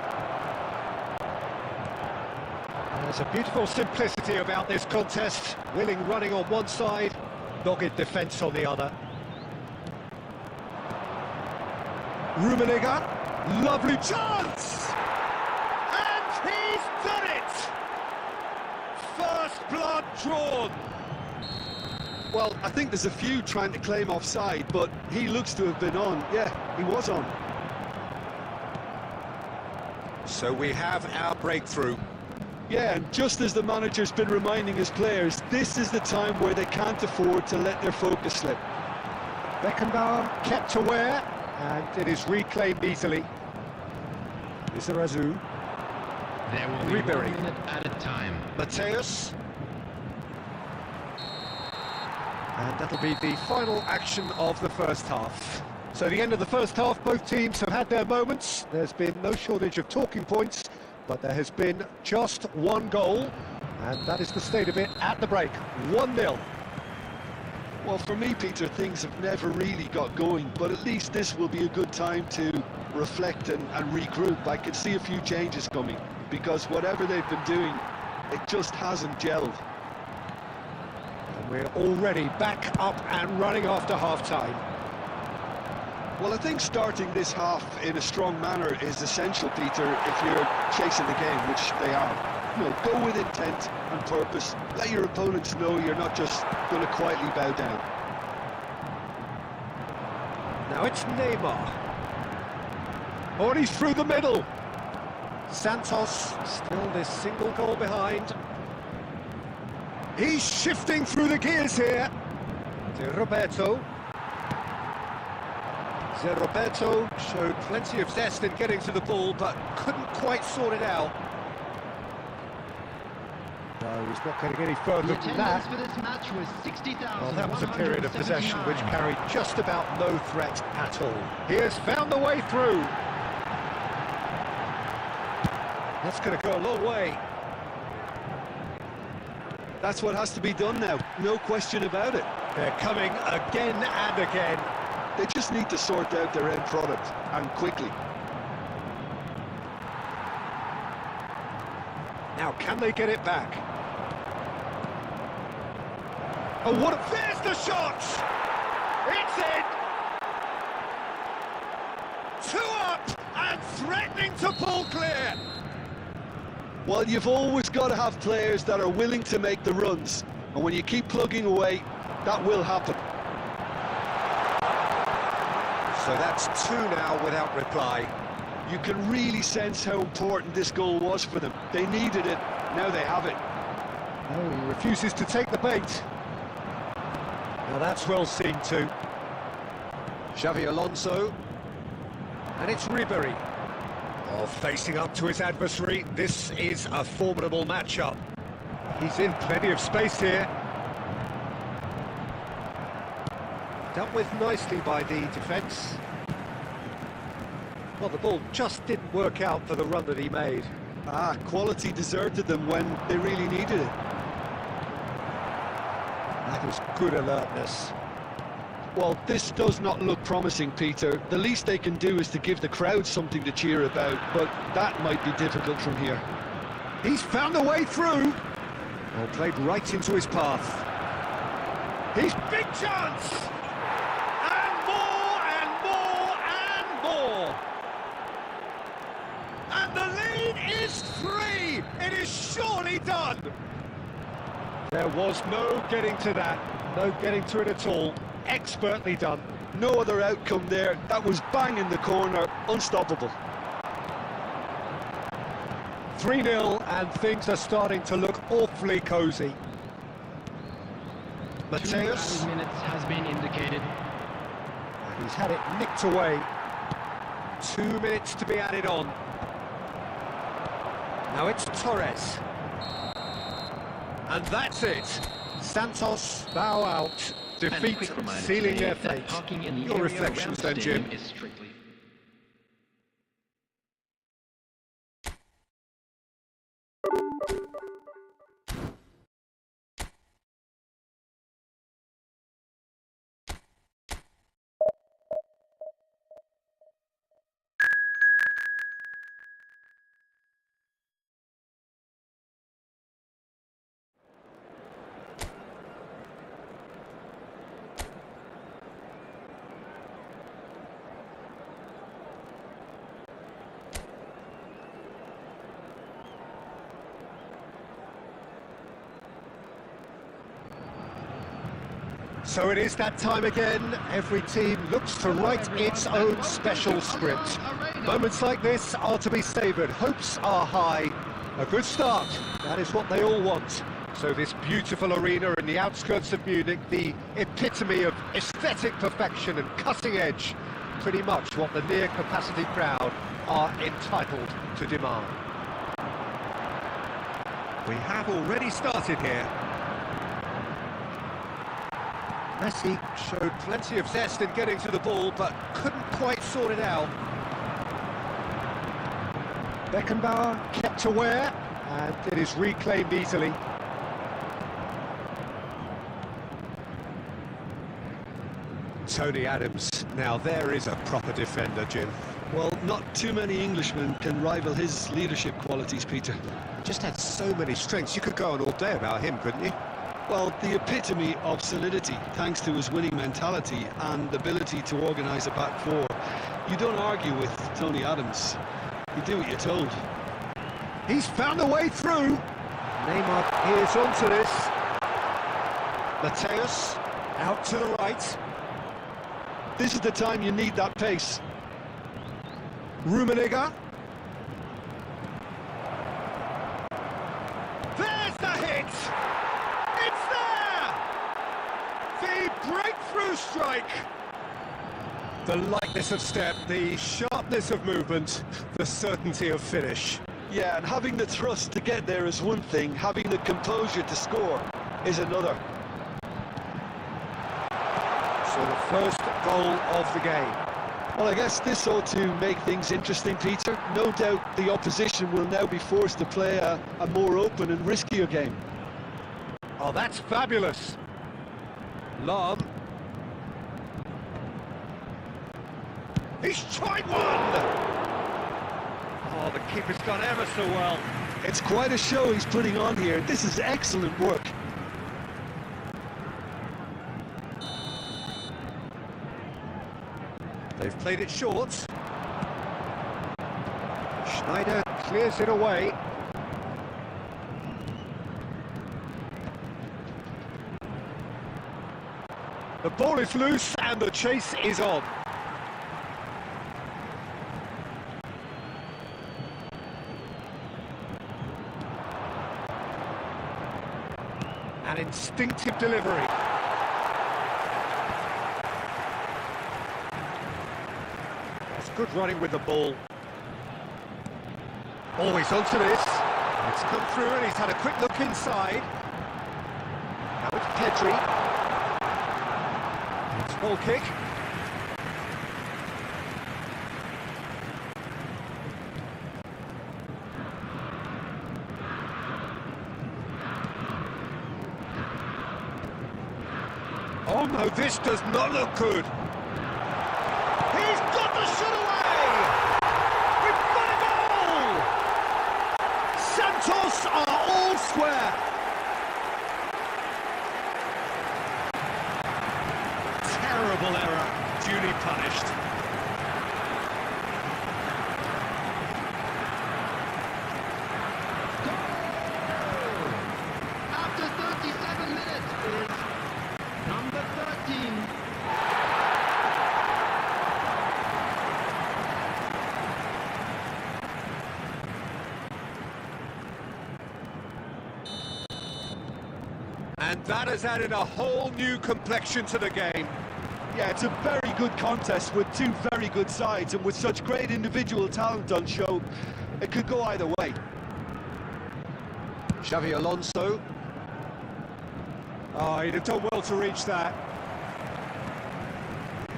S1: There's a beautiful simplicity about this contest. Willing running on one side, dogged defence on the other. Rummenigge, lovely chance! And he's done it! First blood drawn!
S2: Well, I think there's a few trying to claim offside, but he looks to have been on. Yeah, he was on.
S1: So we have our breakthrough.
S2: Yeah, and just as the manager's been reminding his players, this is the time where they can't afford to let their focus slip.
S1: Beckenbauer kept aware, and it is reclaimed easily. Lizarazu.
S3: There will be
S1: Ribéry.
S3: 1 minute at a time.
S1: Mateus. And that'll be the final action of the first half. So the end of the first half, both teams have had their moments. There's been no shortage of talking points, but there has been just one goal, and that is the state of it at the break. 1-0.
S2: Well, for me, Peter, things have never really got going, but at least this will be a good time to reflect and regroup. I can see a few changes coming, because whatever they've been doing, it just hasn't gelled.
S1: And we're already back up and running after half-time.
S2: Well, I think starting this half in a strong manner is essential, Peter, if you're chasing the game, which they are. You know, go with intent and purpose. Let your opponents know you're not just going to quietly bow down.
S1: Now it's Neymar. Oh, and he's through the middle. Santos still this single goal behind. He's shifting through the gears here. To Roberto. Roberto showed plenty of zest in getting to the ball, but couldn't quite sort it out. No, he's not getting any further
S3: The
S1: than that.
S3: attendance for this match was 60,000.
S1: Well, that was a period of possession which carried just about no threat at all. He has found the way through. That's going to go a long way.
S2: That's what has to be done now, no question about it.
S1: They're coming again and again.
S2: They just need to sort out their end product, and quickly.
S1: Now, can they get it back? Oh, what a... There's the shot! It's in! 2 up and threatening to pull clear!
S2: Well, you've always got to have players that are willing to make the runs, and when you keep plugging away, that will happen.
S1: So that's 2 now without reply.
S2: You can really sense how important this goal was for them. They needed it, now they have it.
S1: Oh, he refuses to take the bait. Now that's well seen too. Xavi Alonso. And it's Ribery. Oh, facing up to his adversary, this is a formidable matchup. He's in plenty of space here. Dealt with nicely by the defence. Well, the ball just didn't work out for the run that he made.
S2: Quality deserted them when they really needed it.
S1: That was good alertness.
S2: Well, this does not look promising, Peter. The least they can do is to give the crowd something to cheer about, but that might be difficult from here.
S1: He's found a way through. Well, played right into his path. He's big chance! And more, and more, and more! And the lead is 3! It is surely done! There was no getting to that, no getting to it at all. Expertly done.
S2: No other outcome there. That was bang in the corner, unstoppable.
S1: 3-0, and things are starting to look awfully cosy.
S3: 2
S1: Mateus.
S3: added minutes has been indicated.
S1: He's had it nicked away. 2 minutes to be added on. Now it's Torres. And that's it. Santos bow out. Defeat sealing their fate. Your reflections then, Jim?
S3: Is strictly
S1: So it is that time again. Every team looks to write its own special script. Moments like this are to be savoured. Hopes are high. A good start, that is what they all want. So this beautiful arena in the outskirts of Munich, the epitome of aesthetic perfection and cutting edge, pretty much what the near-capacity crowd are entitled to demand. We have already started here. Messi showed plenty of zest in getting to the ball, but couldn't quite sort it out. Beckenbauer kept aware, and it is reclaimed easily. Tony Adams, now there is a proper defender, Jim.
S2: Well, not too many Englishmen can rival his leadership qualities, Peter.
S1: Just had so many strengths, you could go on all day about him, couldn't you?
S2: Well, the epitome of solidity, thanks to his winning mentality and ability to organise a back four. You don't argue with Tony Adams. You do what you're told.
S1: He's found a way through. Neymar here's onto this. Mateus out to the right.
S2: This is the time you need that pace.
S1: Rummenigge. There's the hit! It's there! The breakthrough strike! The lightness of step, the sharpness of movement, the certainty of finish.
S2: Yeah, and having the thrust to get there is one thing, having the composure to score is another.
S1: So the first goal of the game.
S2: Well, I guess this ought to make things interesting, Peter. No doubt the opposition will now be forced to play a more open and riskier game.
S1: Oh, that's fabulous. Lahm. He's tried one! Oh, the keeper's done ever so well.
S2: It's quite a show he's putting on here. This is excellent work.
S1: They've played it short. Schneider clears it away. The ball is loose and the chase is on. An instinctive delivery. That's good running with the ball. Always onto this. It's come through and he's had a quick look inside. Now it's Pedri. It's ball kick. Oh no, this does not look good. He's got the shot away! We've got a goal! Santos are all square. Terrible error, duly punished.
S3: After 37 minutes is number 13.
S1: And that has added a whole new complexion to the game.
S2: Yeah, it's a very good contest with two very good sides, and with such great individual talent on show, it could go either way.
S1: Xavi Alonso. Oh, he'd have done well to reach that.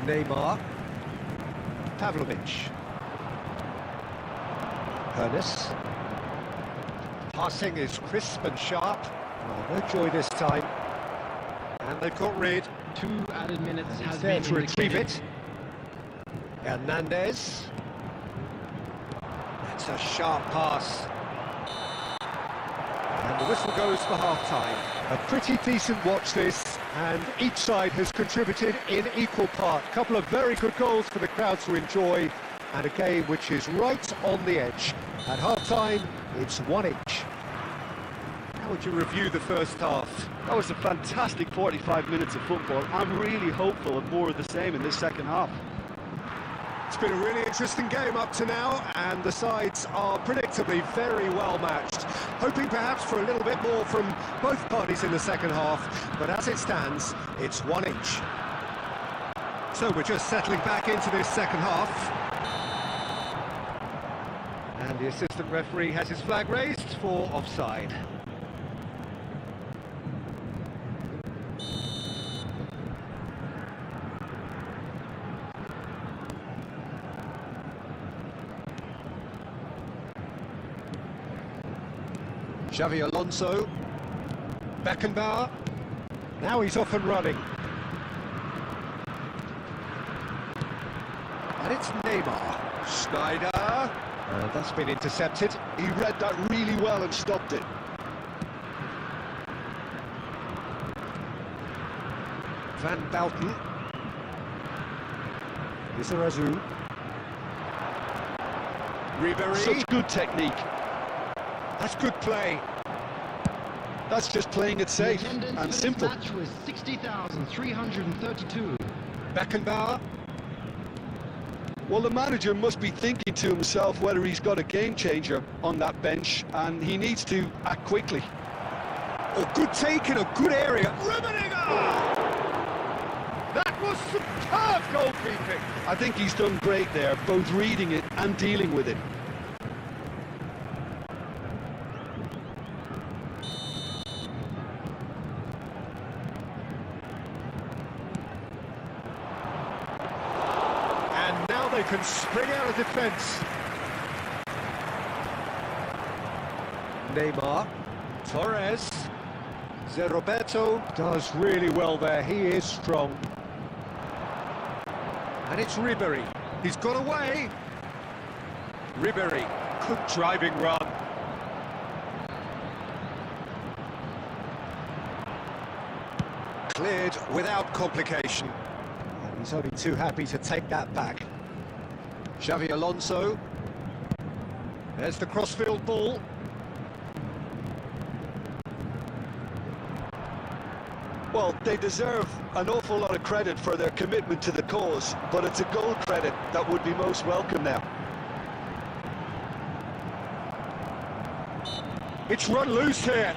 S1: Neymar. Pavlovic. Ernest. Passing is crisp and sharp. Oh, no joy this time. And they've got rid.
S3: 2 added minutes has
S1: There
S3: been
S1: to retrieve
S3: indicated.
S1: it. Hernandez. That's a sharp pass. And the whistle goes for half-time. A pretty decent watch this, and each side has contributed in equal part. A couple of very good goals for the crowd to enjoy, and a game which is right on the edge. At half-time, it's 1 each. How would you review the first half?
S4: That was a fantastic 45 minutes of football. I'm really hopeful of more of the same in this second half.
S1: It's been a really interesting game up to now, and the sides are predictably very well matched. Hoping perhaps for a little bit more from both parties in the second half, but as it stands, it's 1 each. So we're just settling back into this second half. And the assistant referee has his flag raised for offside. Xavi Alonso, Beckenbauer, now he's off and running. And it's Neymar, Schneider, that's been intercepted.
S2: He read that really well and stopped it.
S1: Van Bouten, Lizarazu, Ribéry,
S2: Such good technique.
S1: that's good play.
S2: That's just playing it safe
S3: The attendance
S2: and
S3: for
S2: simple.
S3: This match was 60,332.
S1: Beckenbauer,
S2: Well, the manager must be thinking to himself whether he's got a game changer on that bench, and he needs to act quickly.
S1: oh, good take in a good area. Rummenigge! That was superb goalkeeping.
S2: I think he's done great there, both reading it and dealing with it.
S1: And now they can spring out of defence. Neymar, Torres, Zé Roberto does really well there. He is strong. And it's Ribéry. He's got away. Ribéry, good driving run. Cleared without complication. And he's only too happy to take that back. Xavi Alonso. There's the crossfield ball.
S2: Well, they deserve an awful lot of credit for their commitment to the cause, but it's a goal credit that would be most welcome now.
S1: It's run loose here.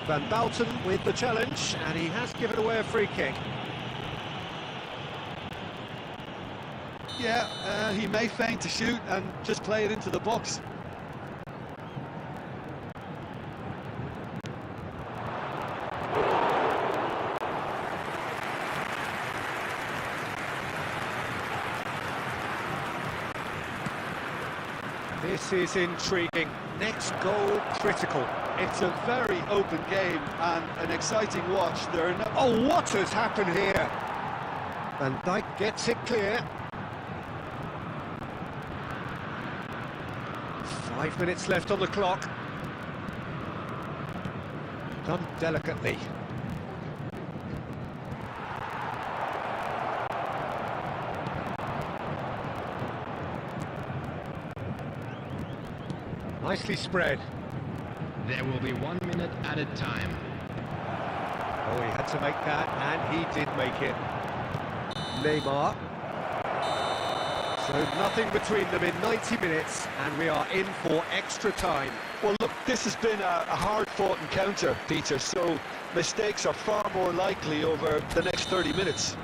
S1: Van Bouten with the challenge, and he has given away a free kick.
S2: Yeah, he may feign to shoot and just play it into the box.
S1: This is intriguing. Next goal critical.
S2: It's a very open game and an exciting watch. There are no...
S1: Oh, what has happened here? Van Dijk gets it clear. 5 minutes left on the clock. Done delicately. Nicely spread.
S3: There will be 1 minute added time.
S1: Oh, he had to make that, and he did make it. Neymar. So nothing between them in 90 minutes, and we are in for extra time.
S2: Well, look, this has been a hard-fought encounter, Peter, so mistakes are far more likely over the next 30 minutes.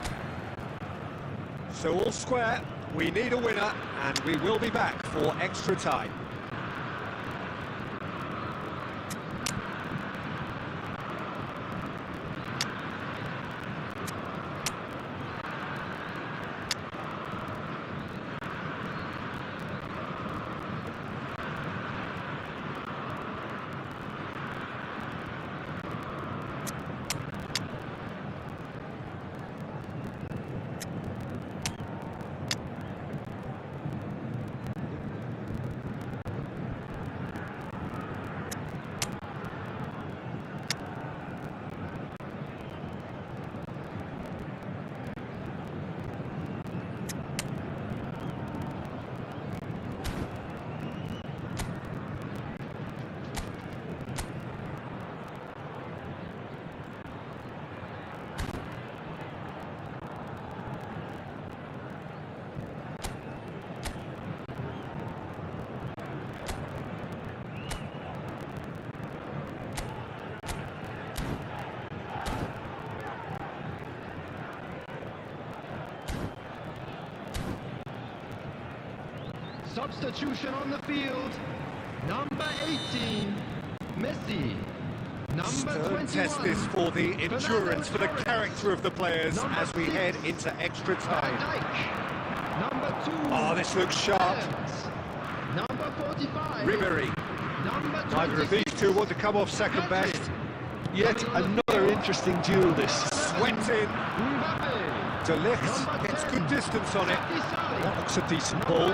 S1: So all square, we need a winner, and we will be back for extra time.
S3: Substitution on the field. Number 18, Messi. Number 21.
S1: Test this for the endurance, for the character of the players as we head into extra time.
S3: Number 2.
S1: Oh, this looks sharp.
S3: Number 45.
S1: Ribéry.
S3: Number 26.
S1: Neither of these two want to come off second best.
S2: Yet another interesting duel, this.
S1: Swept in.
S3: Mbappe.
S1: De Ligt gets good distance on it. That looks a decent ball.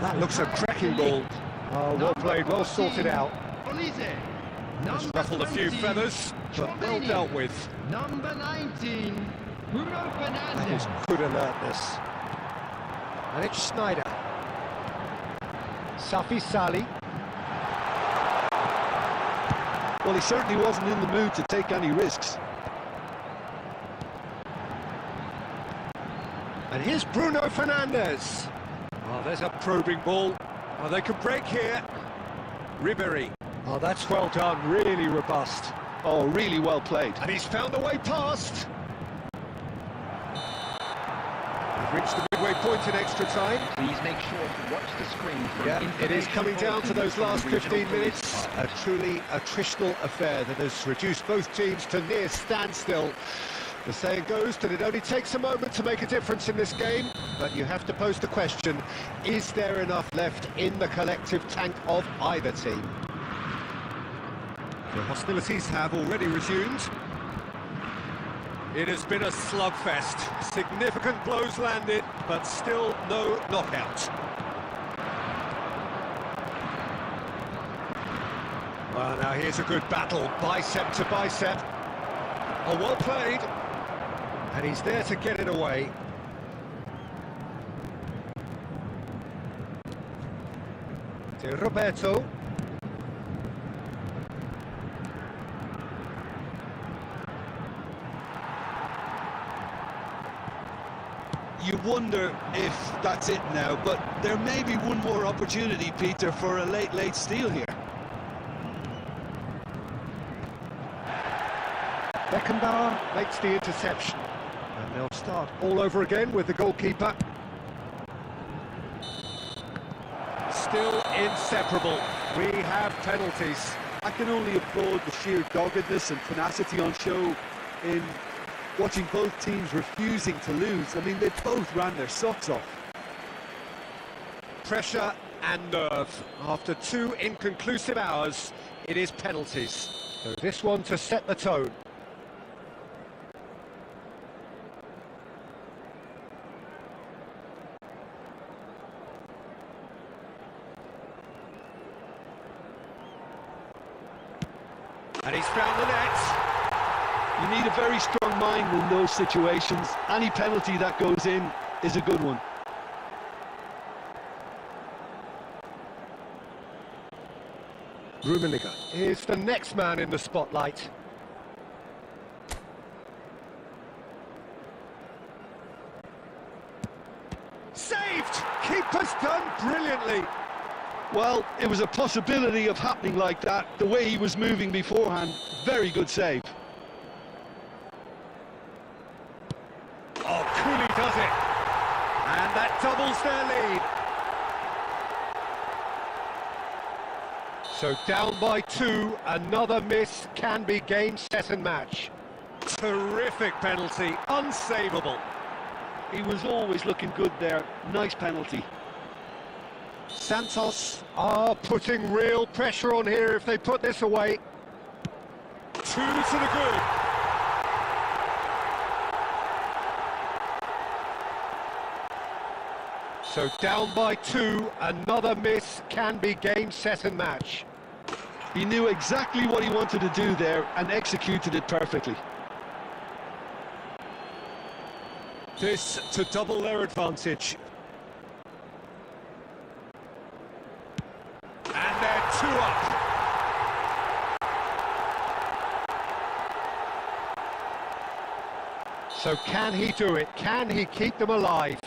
S1: That looks a cracking ball. Oh, well played, well sorted out. It's ruffled a few feathers, but well dealt with.
S3: Number 19, Bruno
S1: That is
S3: Fernandes.
S1: good alertness. And it's Schneider. Safi Salih.
S2: Well, he certainly wasn't in the mood to take any risks.
S1: And here's Bruno Fernandes. Oh, there's a probing ball. Oh, they can break here. Ribéry. Oh, that's well done, really robust.
S2: Oh, really well played.
S1: And he's found a way past. We've reached the midway point in extra time.
S5: Please make sure to watch the screen.
S1: Yeah, it is coming down to those last 15 minutes. A truly attritional affair that has reduced both teams to near standstill. The saying goes that it only takes a moment to make a difference in this game, but you have to pose the question, is there enough left in the collective tank of either team? The hostilities have already resumed. It has been a slugfest. Significant blows landed, but still no knockout. Well, now here's a good battle, bicep to bicep. Oh, well played. And he's there to get it away. To Roberto.
S2: You wonder if that's it now, but there may be one more opportunity, Peter, for a late steal here.
S1: Beckenbauer makes the interception. And they'll start all over again with the goalkeeper. Still inseparable. We have penalties.
S2: I can only applaud the sheer doggedness and tenacity on show in watching both teams refusing to lose. I mean, they both ran their socks off.
S1: Pressure and nerve. After 2 inconclusive hours, it is penalties. So this one to set the tone. And he's found the net.
S2: You need a very strong mind in those situations. Any penalty that goes in is a good one.
S1: Rummenigge is the next man in the spotlight. Saved! Keeper's done brilliantly.
S2: Well, it was a possibility of happening like that. The way he was moving beforehand, very good save.
S1: Oh, Cooley does it. And that doubles their lead. So down by 2, another miss can be game, set and match. Terrific penalty, unsavable.
S4: He was always looking good there. Nice penalty.
S1: Santos are putting real pressure on here if they put this away. 2 to the good. So down by 2, another miss can be game, set and match.
S2: He knew exactly what he wanted to do there and executed it perfectly.
S1: This to double their advantage. And they're 2 up. So can he do it? Can he keep them alive?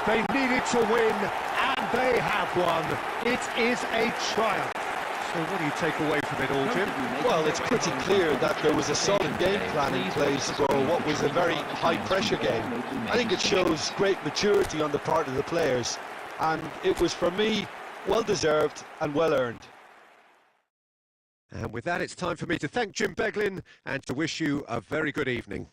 S1: They needed to win, and they have won. It is a triumph. So what do you take away from it all, Jim?
S2: Well, it's pretty clear that there was a solid game plan in place for what was a very high-pressure game. I think it shows great maturity on the part of the players, and it was, for me, well-deserved and well-earned.
S1: And with that, it's time for me to thank Jim Beglin and to wish you a very good evening.